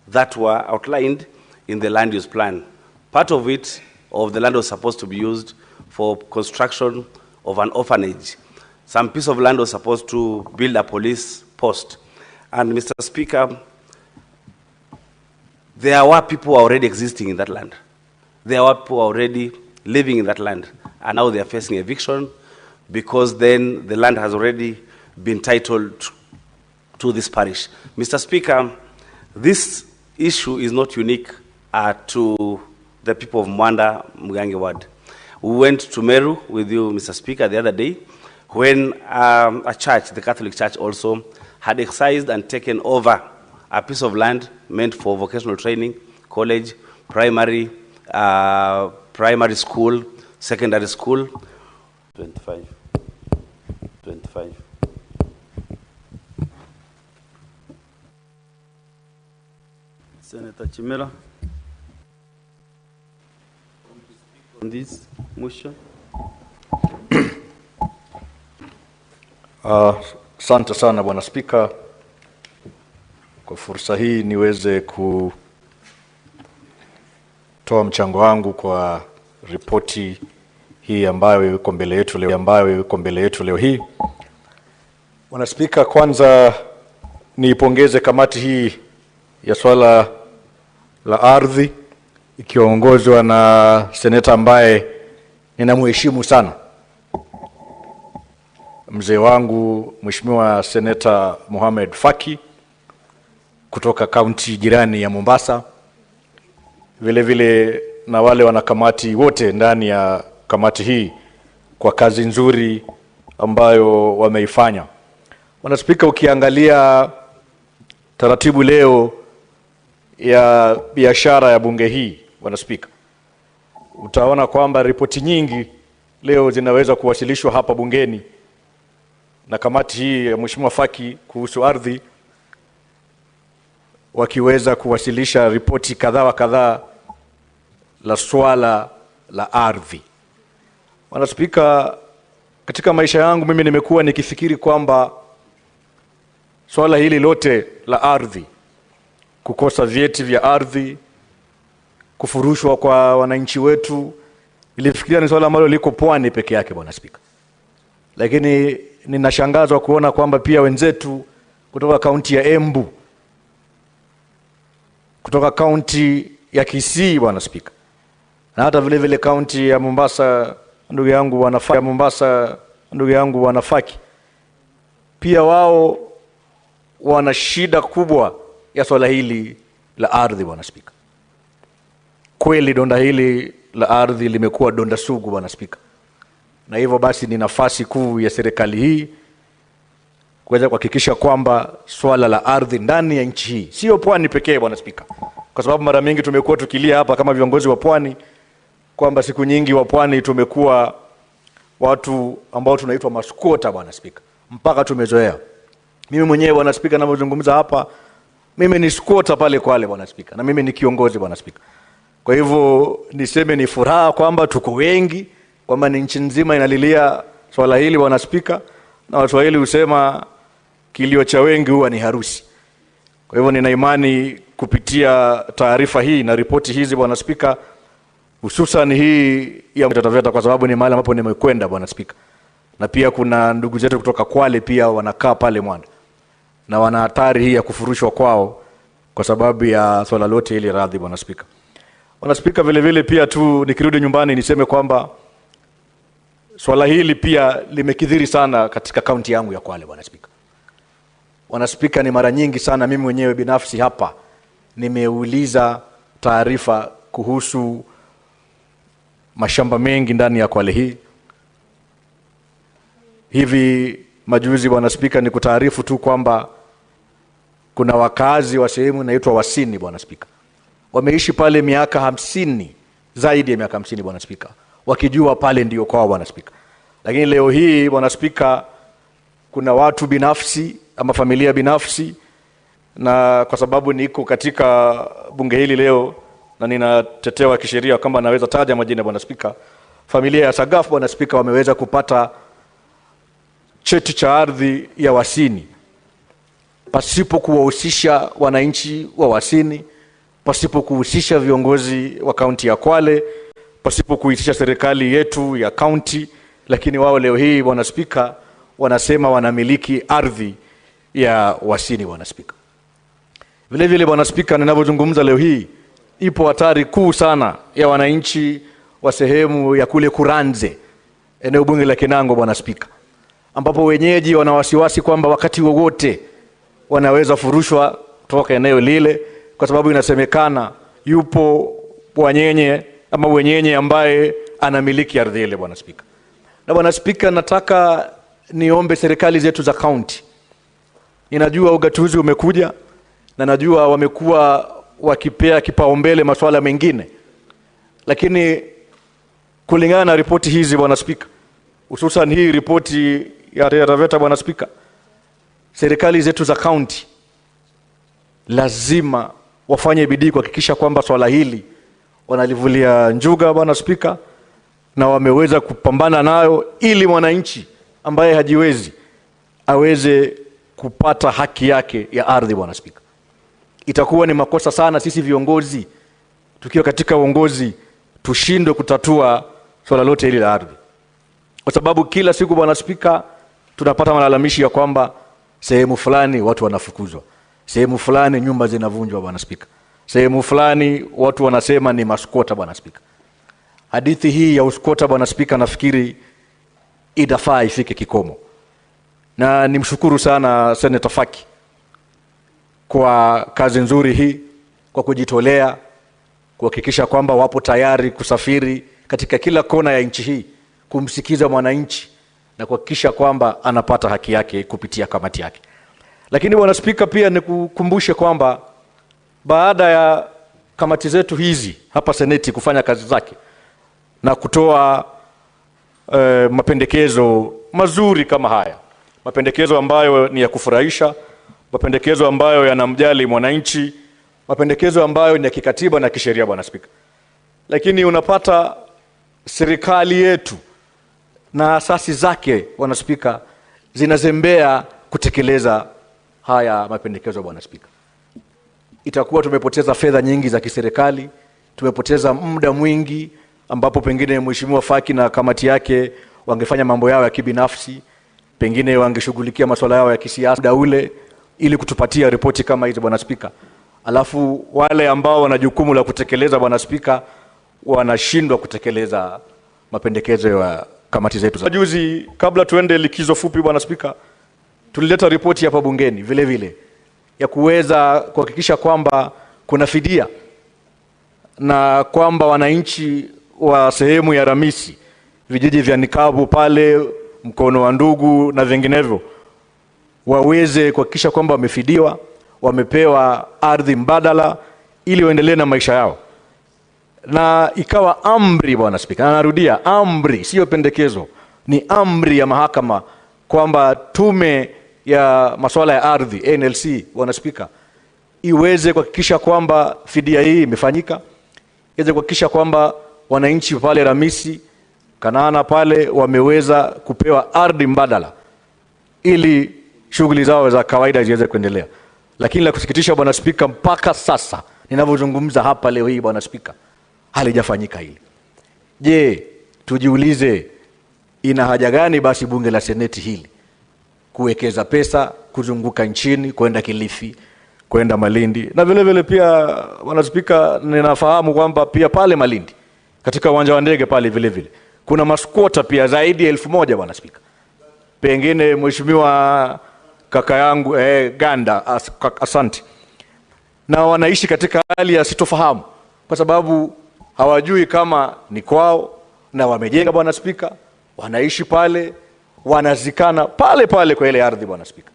that were outlined in the land use plan. Part of it, of the land was supposed to be used for construction of an orphanage. Some piece of land was supposed to build a police post. And Mr. Speaker, there were people already existing in that land. There were people already living in that land. And now they are facing eviction because then the land has already been titled to this parish. Mr. Speaker, this issue is not unique to the people of Mwanda Mgangi Ward. We went to Meru with you, Mr. Speaker, the other day when a church, the Catholic Church also, had excised and taken over a piece of land meant for vocational training, college, primary school, secondary school. 25. Senator Chimera, on this motion. Asante sana Bwana Spika kwa fursa hii niweze kutoa mchango wangu kwa ripoti hii ambayo iko mbele yetu leo hii. Bwana Spika, kwanza niipongeze kamati hii ya swala la ardhi ikiongozwa na seneta ambaye ninamheshimu sana, mzee wangu Mheshimiwa Seneta Mohamed Faki kutoka kaunti jirani ya Mombasa, vile vile na wale wanakamati wote ndani ya kamati hii kwa kazi nzuri ambayo wameifanya. Bwana Spika, ukiangalia taratibu leo ya biashara ya bunge hii, Bwana Spika, utaona kwamba ripoti nyingi leo zinaweza kuwasilishwa hapa bungeni na kamati hii ya Mheshimiwa Faki kuhusu ardhi, wakiweza kuwasilisha ripoti kadhaa la swala la ardhi. Bwana Spika, katika maisha yangu mimi nimekuwa nikifikiri kwamba swala hili lote la ardhi, kukosa vyeti vya ardhi, kufurushwa kwa wananchi wetu, nilifikiria ni swala ambalo liko pwani peke yake, Bwana Spika. Lakini ninashangazwa kuona kwamba pia wenzetu kutoka kaunti ya Embu, kutoka kaunti ya Kisii, Bwana Spika, na hata vile vile kaunti ya Mombasa, ndugu yangu wanafaki, pia wao wana shida kubwa ya swala hili la ardhi, Bwana Spika. Kweli donda hili la ardhi limekuwa donda sugu, Bwana Spika. Na hivyo basi ni nafasi kuu ya serikali hii kuweza kuhakikisha kwamba swala la ardhi ndani ya nchi hii, sio pwani pekee, Bwana Spika, kwa sababu mara mingi tumekuwa tukilia hapa kama viongozi wa pwani kwamba siku nyingi wa pwani tumekuwa watu ambao tunaitwa maskota, Bwana Spika, mpaka tumezoea. Mimi mwenyewe, Bwana Spika, ninapozungumza hapa, mimi ni skota pale Kwale, Bwana Spika, na mimi ni kiongozi, Bwana Spika. Kwa hivyo niseme ni furaha kwamba tuko wengi, kwamba ni nchi nzima inalilia swala hili, Bwana Spika, na Waswahili husema kilio cha wengi huwa ni harusi. Kwa hivyo nina imani kupitia taarifa hii na ripoti hizi, Bwana Spika, hususan hii ya Taveta, kwa sababu ni mahali ambapo nimekwenda, Bwana Spika, na pia kuna ndugu zetu kutoka Kwale pia wanakaa pale Mwanda. na wana hatari hii ya kufurushwa kwao kwa sababu ya swala lote hili la ardhi, Bwana Spika. Bwana Spika, vile vile pia tu nikirudi nyumbani niseme kwamba swala hili pia limekithiri sana katika kaunti yangu ya Kwale, Bwana Spika. Bwana Spika, ni mara nyingi sana mimi mwenyewe binafsi hapa nimeuliza taarifa kuhusu mashamba mengi ndani ya Kwale hii. Hivi majuzi, Bwana Spika, ni kutaarifu tu kwamba kuna wakazi wa sehemu inaitwa Wasini, Bwana Spika. Wameishi pale miaka 50, zaidi ya miaka 50, Bwana Spika, wakijua pale ndio kwao, Bwana Spika. Lakini leo hii, Bwana Spika, kuna watu binafsi ama familia binafsi, na kwa sababu niko katika bunge hili leo na ninatetewa kisheria kama naweza taja majina, Bwana Spika, familia ya Sagaf, Bwana Spika, wameweza kupata cheti cha ardhi ya Wasini pasipo kuwahusisha wananchi wa Wasini, pasipo kuhusisha viongozi wa kaunti ya Kwale, pasipo kuhusisha serikali yetu ya kaunti. Lakini wao leo hii, Bwana Spika, wanasema wanamiliki ardhi ya Wasini, Bwana Spika. Vile vile, Bwana Spika, ninapozungumza leo hii, ipo hatari kuu sana ya wananchi wa sehemu ya kule Kuranze, eneo bunge la Kinango, Bwana Spika, ambapo wenyeji wana wasiwasi kwamba wakati wowote wanaweza furushwa kutoka eneo lile, kwa sababu inasemekana yupo wenyenye ambaye anamiliki ardhi ile, Bwana Spika. Na Bwana Spika, nataka niombe serikali zetu za kaunti. Ninajua ugatuzi umekuja na najua wamekuwa wakipea kipaumbele masuala mengine, lakini kulingana na ripoti hizi, Bwana Spika, hususan hii ripoti ya Taveta, Bwana Spika, serikali zetu za kaunti lazima wafanye bidii kuhakikisha kwamba swala hili wanalivulia njuga, Bwana Spika, na wameweza kupambana nayo ili mwananchi ambaye hajiwezi aweze kupata haki yake ya ardhi, Bwana Spika. Itakuwa ni makosa sana sisi viongozi tukiwa katika uongozi tushindwe kutatua swala lote hili la ardhi, kwa sababu kila siku, Bwana Spika, tunapata malalamishi ya kwamba sehemu fulani watu wanafukuzwa, sehemu fulani nyumba zinavunjwa, Bwana Spika, sehemu fulani watu wanasema ni maskota, Bwana Spika. Hadithi hii ya uskota, Bwana Spika, nafikiri inafaa ifike kikomo, na nimshukuru sana Senator Faki kwa kazi nzuri hii, kwa kujitolea kuhakikisha kwamba wapo tayari kusafiri katika kila kona ya nchi hii kumsikiza mwananchi na kuhakikisha kwamba anapata haki yake kupitia kamati yake. Lakini Bwana Spika, pia nikukumbushe kwamba baada ya kamati zetu hizi hapa Seneti kufanya kazi zake na kutoa mapendekezo mazuri kama haya, mapendekezo ambayo ni ya kufurahisha, mapendekezo ambayo yanamjali mwananchi, mapendekezo ambayo ni ya kikatiba na kisheria, Bwana Spika, lakini unapata serikali yetu na asasi zake, Bwana Spika, zinazembea kutekeleza haya mapendekezo, Bwana Spika. Itakuwa tumepoteza fedha nyingi za kiserikali, tumepoteza muda mwingi ambapo pengine Mheshimiwa Faki na kamati yake wangefanya mambo yao ya kibinafsi, pengine wangeshughulikia masuala yao ya kisiasa ule ili kutupatia ripoti kama hizo, Bwana Spika. Alafu wale ambao wana jukumu la kutekeleza, Bwana Spika, wanashindwa kutekeleza mapendekezo ya kamati zetu. Juzi kabla tuende likizo fupi, Bwana Spika, tulileta ripoti hapa bungeni vile vile ya kuweza kuhakikisha kwamba kuna fidia na kwamba wananchi wa sehemu ya Ramisi, vijiji vya Nikabu pale, Mkono wa Ndugu na vinginevyo, waweze kuhakikisha kwamba wamefidiwa, wamepewa ardhi mbadala ili waendelee na maisha yao. Na ikawa amri, Bwana Spika, na narudia, amri, sio pendekezo, ni amri ya mahakama kwamba tume ya masuala ya ardhi NLC, Bwana Spika, iweze kuhakikisha kwamba fidia hii imefanyika, iweze kuhakikisha kwamba wananchi pale Ramisi, Kanaana pale wameweza kupewa ardhi mbadala ili shughuli zao za kawaida ziweze kuendelea. Lakini la kusikitisha, Bwana Spika, mpaka sasa ninavyozungumza hapa leo hii, Bwana Spika, halijafanyika hili. Je, tujiulize ina haja gani basi bunge la Seneti hili kuwekeza pesa, kuzunguka nchini, kwenda Kilifi, kwenda Malindi. Na vile vile pia Bwana Spika, ninafahamu kwamba pia pale Malindi katika uwanja wa ndege pale vile vile kuna maskwota pia zaidi ya 1000 Bwana Spika. Pengine mheshimiwa kaka yangu Ganda asante. Na wanaishi katika hali ya sitofahamu kwa sababu hawajui kama ni kwao, na wamejenga Bwana Spika, wanaishi pale, wanazikana pale pale kwa ile ardhi Bwana Spika.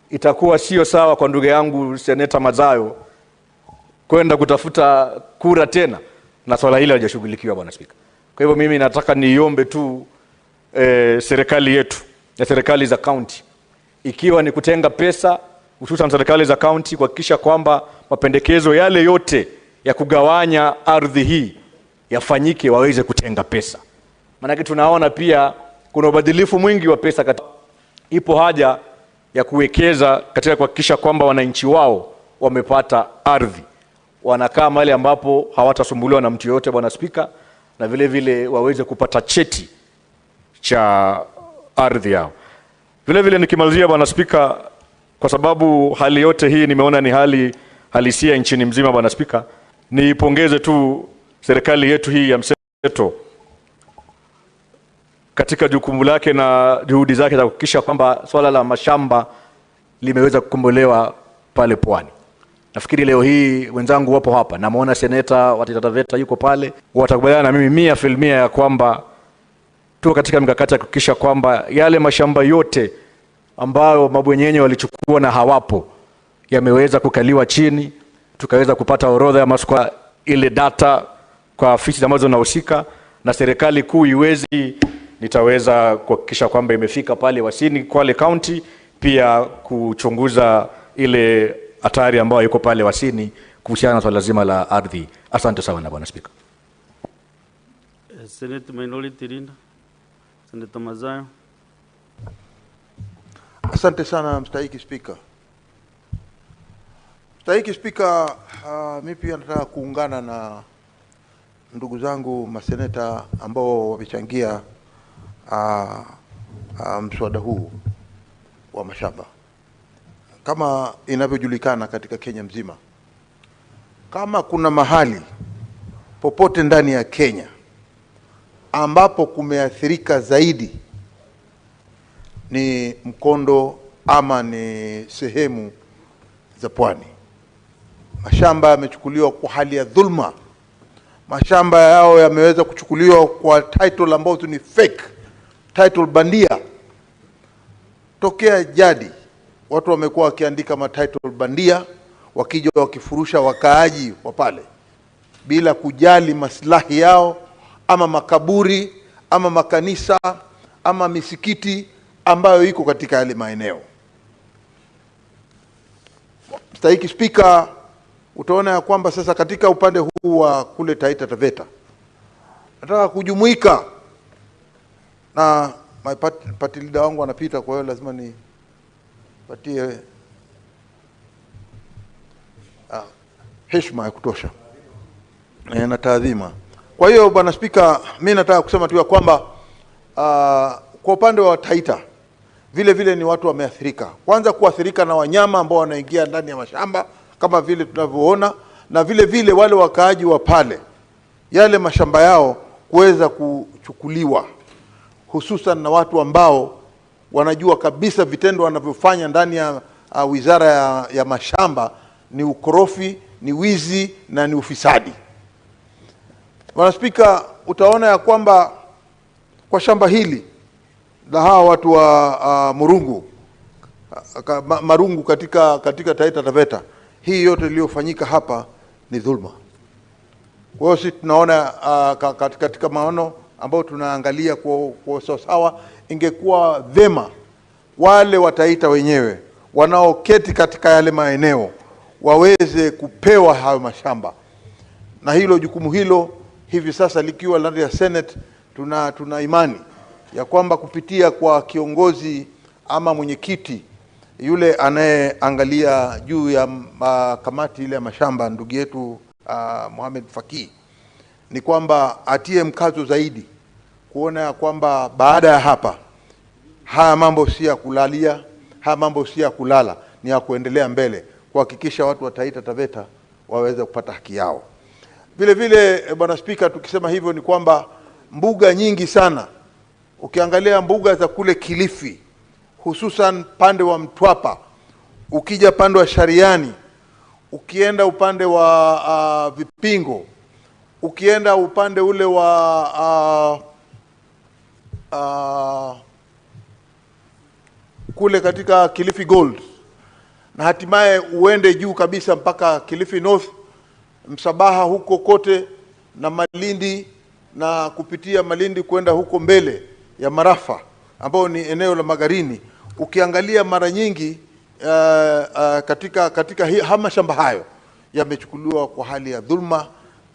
Itakuwa sio sawa kwa ndugu yangu Seneta Mazayo kwenda kutafuta kura tena na swala hili halijashughulikiwa Bwana Spika. Kwa hivyo mimi nataka niombe tu serikali yetu na serikali za county, ikiwa ni kutenga pesa hususan serikali za county, kuhakikisha kwamba mapendekezo yale yote ya kugawanya ardhi hii yafanyike, waweze kutenga pesa. Maana tunaona pia kuna ubadilifu mwingi wa pesa ipo haja ya kuwekeza katika kuhakikisha kwamba wananchi wao wamepata ardhi, wanakaa mahali ambapo hawatasumbuliwa na mtu yote Bwana Spika, na vile vile waweze kupata cheti cha ardhi yao. Vile vile nikimalizia Bwana Spika, kwa sababu hali yote hii nimeona ni hali halisia nchini mzima Bwana Spika, niipongeze tu serikali yetu hii ya mseto katika jukumu lake na juhudi zake za kuhakikisha kwamba swala la mashamba limeweza kukombolewa pale Pwani. Nafikiri leo hii wenzangu wapo hapa, na muona seneta wa Taita Taveta yuko pale, watakubaliana na mimi 100% ya kwamba tuko katika mikakati ya kuhakikisha kwamba yale mashamba yote ambayo mabwenyenye walichukua na hawapo yameweza kukaliwa chini, tukaweza kupata orodha ya maswala, ile data kwa afisi ambazo zinahusika, na serikali kuu iwezi nitaweza kuhakikisha kwamba imefika pale Wasini Kwale County, pia kuchunguza ile hatari ambayo yuko pale Wasini kuhusiana na swala zima la ardhi. Asante sana Bwana Spika. Senate Minority Leader, Senator Mazayo. Asante sana mstahiki Spika. Mstahiki Spika, mimi pia nataka kuungana na ndugu zangu maseneta ambao wamechangia mswada huu wa mashamba. Kama inavyojulikana katika Kenya mzima, kama kuna mahali popote ndani ya Kenya ambapo kumeathirika zaidi ni mkondo ama ni sehemu za Pwani. Mashamba yamechukuliwa kwa hali ya dhulma. Mashamba yao yameweza kuchukuliwa kwa title ambazo ni fake, title bandia. Tokea jadi watu wamekuwa wakiandika ma title bandia, wakija wakifurusha wakaaji wa pale bila kujali maslahi yao, ama makaburi ama makanisa ama misikiti ambayo iko katika yale maeneo. Mstahiki Spika, utaona ya kwamba sasa katika upande huu wa kule Taita Taveta nataka kujumuika na party leader wangu anapita, kwa hiyo lazima ni patie heshima ya kutosha na taadhima. Kwa hiyo Bwana Spika, mimi nataka kusema tu ya kwamba kwa upande wa Taita vile vile ni watu wameathirika. Kwanza kuathirika na wanyama ambao wanaingia ndani ya mashamba kama vile tunavyoona, na vile vile wale wakaaji wa pale yale mashamba yao kuweza kuchukuliwa, hususan na watu ambao wanajua kabisa vitendo wanavyofanya ndani ya wizara ya mashamba ni ukorofi, ni wizi na ni ufisadi. Bwana Spika, utaona ya kwamba kwa shamba hili la hawa watu wa Marungu katika Taita Taveta, hii yote iliyofanyika hapa ni dhulma. Kwa hiyo sisi tunaona katika maono ambao tunaangalia kwa sawa, ingekuwa vema wale wa Taita wenyewe wanaoketi katika yale maeneo waweze kupewa hayo mashamba, na hilo jukumu hilo hivi sasa likiwa ndani ya Senate, tuna imani ya kwamba kupitia kwa kiongozi ama mwenyekiti yule anayeangalia juu ya kamati ile ya mashamba, ndugu yetu Mohamed Faki, ni kwamba atie mkazo zaidi kuona ya kwamba baada ya hapa Haya mambo si ya kulalia, haya mambo si ya kulala, ni ya kuendelea mbele, kuhakikisha watu wa Taita Taveta waweze kupata haki yao. Vile vile, Bwana Spika, tukisema hivyo ni kwamba mbuga nyingi sana, ukiangalia mbuga za kule Kilifi, hususan pande wa Mtwapa, ukija pande wa Shariani, ukienda upande wa Vipingo, ukienda upande ule wa kule katika Kilifi Gold, na hatimaye uende juu kabisa mpaka Kilifi North, Msabaha huko kote, na Malindi, na kupitia Malindi kwenda huko mbele ya Marafa ambao ni eneo la Magarini. Ukiangalia mara nyingi katika mashamba hayo yamechukuliwa kwa hali ya dhulma.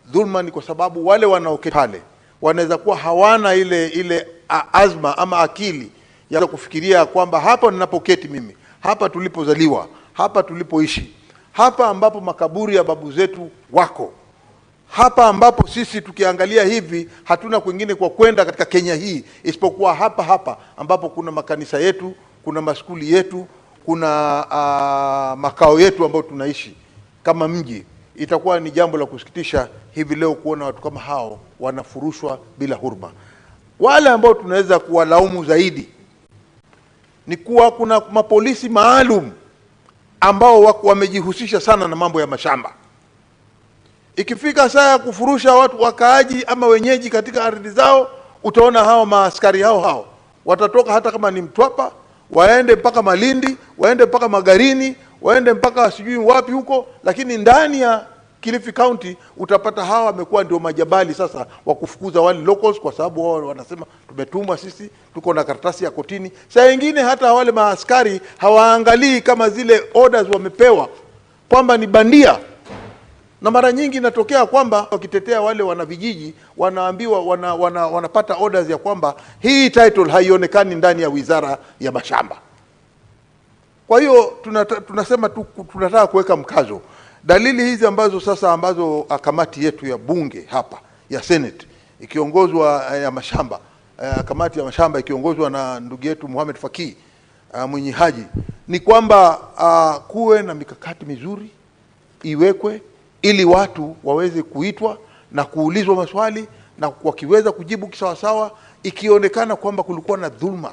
Dhulma ni kwa sababu wale wanaoketi pale wanaweza kuwa hawana ile azma ama akili ya kufikiria kwamba hapa ninapoketi mimi, hapa tulipozaliwa, hapa tulipoishi, hapa ambapo makaburi ya babu zetu wako, hapa ambapo sisi tukiangalia hivi hatuna kwingine kwa kwenda katika Kenya hii isipokuwa hapa ambapo kuna makanisa yetu, kuna maskuli yetu, kuna makao yetu ambayo tunaishi kama mji. Itakuwa ni jambo la kusikitisha hivi leo kuona watu kama hao wanafurushwa bila huruma. Wale ambao tunaweza kuwalaumu zaidi ni kuwa kuna mapolisi maalum ambao wamejihusisha sana na mambo ya mashamba. Ikifika saa ya kufurusha watu wakaaji ama wenyeji katika ardhi zao, utaona hao maaskari hao watatoka hata kama ni Mtwapa, waende mpaka Malindi, waende mpaka Magarini, waende mpaka sijui wapi huko, lakini ndani ya Kilifi County utapata hawa wamekuwa ndio majabali sasa wa kufukuza wale locals, kwa sababu wao wanasema tumetumwa sisi, tuko na karatasi ya kotini. Saa nyingine hata wale maaskari hawaangalii kama zile orders wamepewa kwamba ni bandia, na mara nyingi inatokea kwamba wakitetea wale wanavijiji wanaambiwa wanapata orders ya kwamba hii title haionekani ndani ya Wizara ya Mashamba. Kwa hiyo tunasema tunataka kuweka mkazo dalili hizi ambazo kamati yetu ya bunge hapa ya Senate ikiongozwa ya mashamba, kamati ya mashamba ikiongozwa na ndugu yetu Mohamed Faki Mwenye Haji, ni kwamba kuwe na mikakati mizuri iwekwe ili watu waweze kuitwa na kuulizwa maswali, na wakiweza kujibu kisawasawa, ikionekana kwamba kulikuwa na dhulma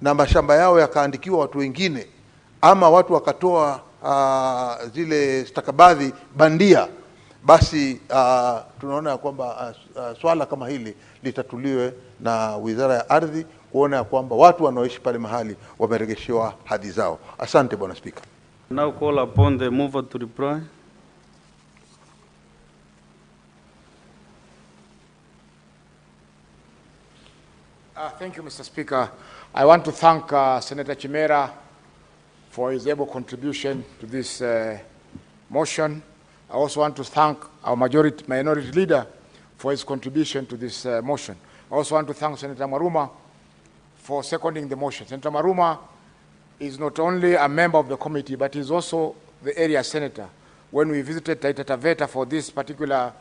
na mashamba yao yakaandikiwa watu wengine, ama watu wakatoa zile stakabadhi bandia, basi tunaona ya kwamba swala kama hili litatuliwe na Wizara ya Ardhi, kuona ya kwamba watu wanaoishi pale mahali wameregeshewa hadhi zao. Asante Bwana Spika. Now call upon the mover to reply. Thank you, Mr. Speaker. I want to thank Senator Chimera for his able contribution to this motion. I also want to thank our minority leader for his contribution to this motion. I also want to thank Senator Maruma for seconding the motion. Senator Maruma is not only a member of the committee, but is also the area senator. When we visited Taita Taveta for this particular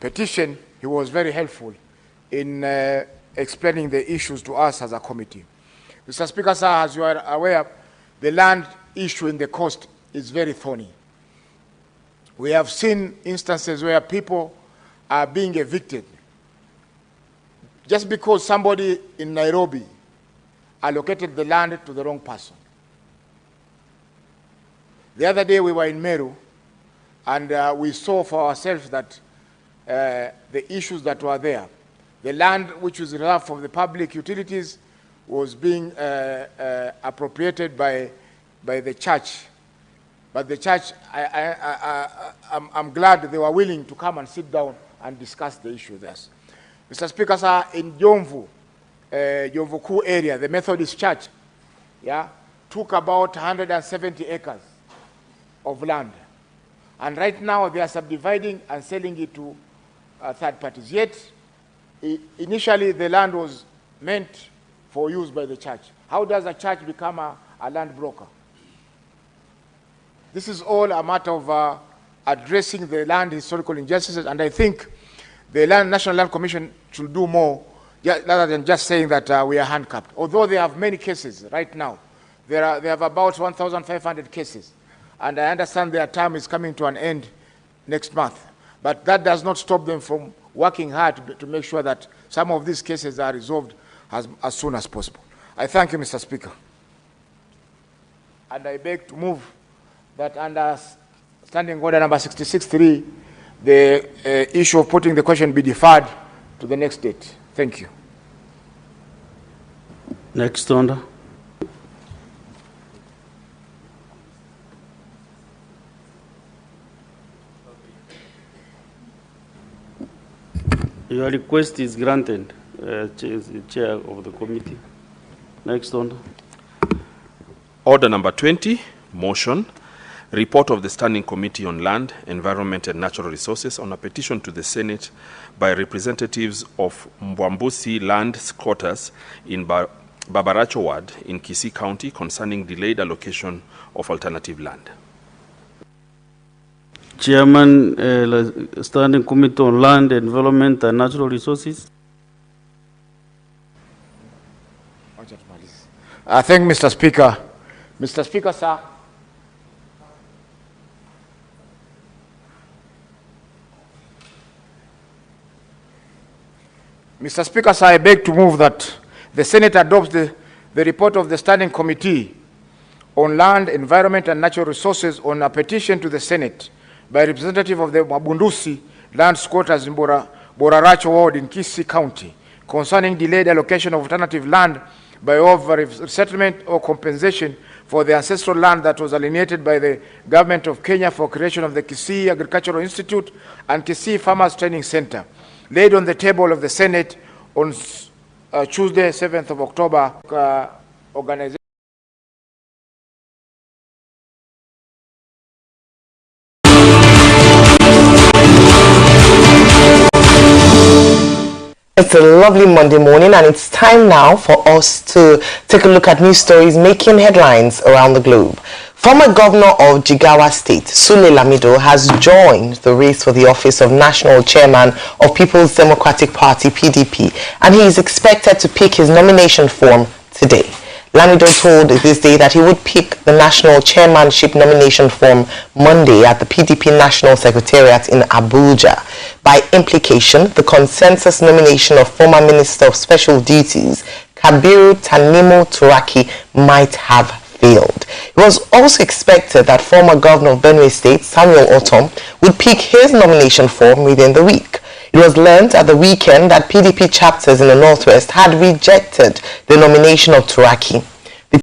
petition, he was very helpful in explaining the issues to us as a committee. Mr. Speaker, sir, as you are aware, the land issue in the coast is very thorny. We have seen instances where people are being evicted just because somebody in Nairobi allocated the land to the wrong person. The other day we were in Meru, and we saw for ourselves that the issues that were there, the land which was reserved for the public utilities was being appropriated by the church. But the church, I'm glad they were willing to come and sit down and discuss the issue there. Mr. Speaker, sir, in Jomvu, Jomvu Kuu area, the Methodist Church, took about 170 acres of land. And right now they are subdividing and selling it to third parties. Yet, initially the land was meant for use by the church. How does a church become a land broker? This is all a matter of addressing the land historical injustices, and I think the National Land Commission should do more rather than just saying that we are handcuffed. Although they have many cases right now, they have about 1,500 cases, and I understand their term is coming to an end next month. But that does not stop them from working hard to make sure that some of these cases are resolved as soon as possible. I thank you, Mr. Speaker. And I beg to move that under Standing Order number 66.3, the issue of putting the question be deferred to the next date. Thank you. Next order. Your request is granted, Chair of the committee. Next order. Order number 20, motion. Report of the Standing Committee on Land, Environment and Natural Resources on a petition to the Senate by representatives of Mwambusi land squatters in Babaracho Ward in Kisii County concerning delayed allocation of alternative land. Chairman, Standing Committee on Land, Environment and Natural Resources. I thank Mr. Speaker. Mr. Speaker, sir. Mr. Speaker, sir, I beg to move that the Senate adopts the report of the Standing Committee on Land, Environment and Natural Resources on a petition to the Senate by a representative of the Mabundusi land squatters in Boraracho Ward in Kisii County concerning delayed allocation of alternative land by way of resettlement or compensation for the ancestral land that was alienated by the government of Kenya for creation of the Kisii Agricultural Institute and Kisii Farmers Training Center, laid on the table of the Senate on Tuesday, 7th of October, organization. It's a lovely Monday morning, and it's time now for us to take a look at news stories making headlines around the globe. Former Governor of Jigawa State, Sule Lamido, has joined the race for the office of National Chairman of People's Democratic Party, PDP, and he is expected to pick his nomination form today. Lamido told this day that he would pick the National Chairmanship nomination form Monday at the PDP National Secretariat in Abuja. By implication, the consensus nomination of former Minister of Special Duties, Kabiru Tanimu Turaki, might have failed. It was also expected that former Governor of Benue State, Samuel Otom, would pick his nomination form within the week. It was learned at the weekend that PDP chapters in the Northwest had rejected the nomination of Turaki.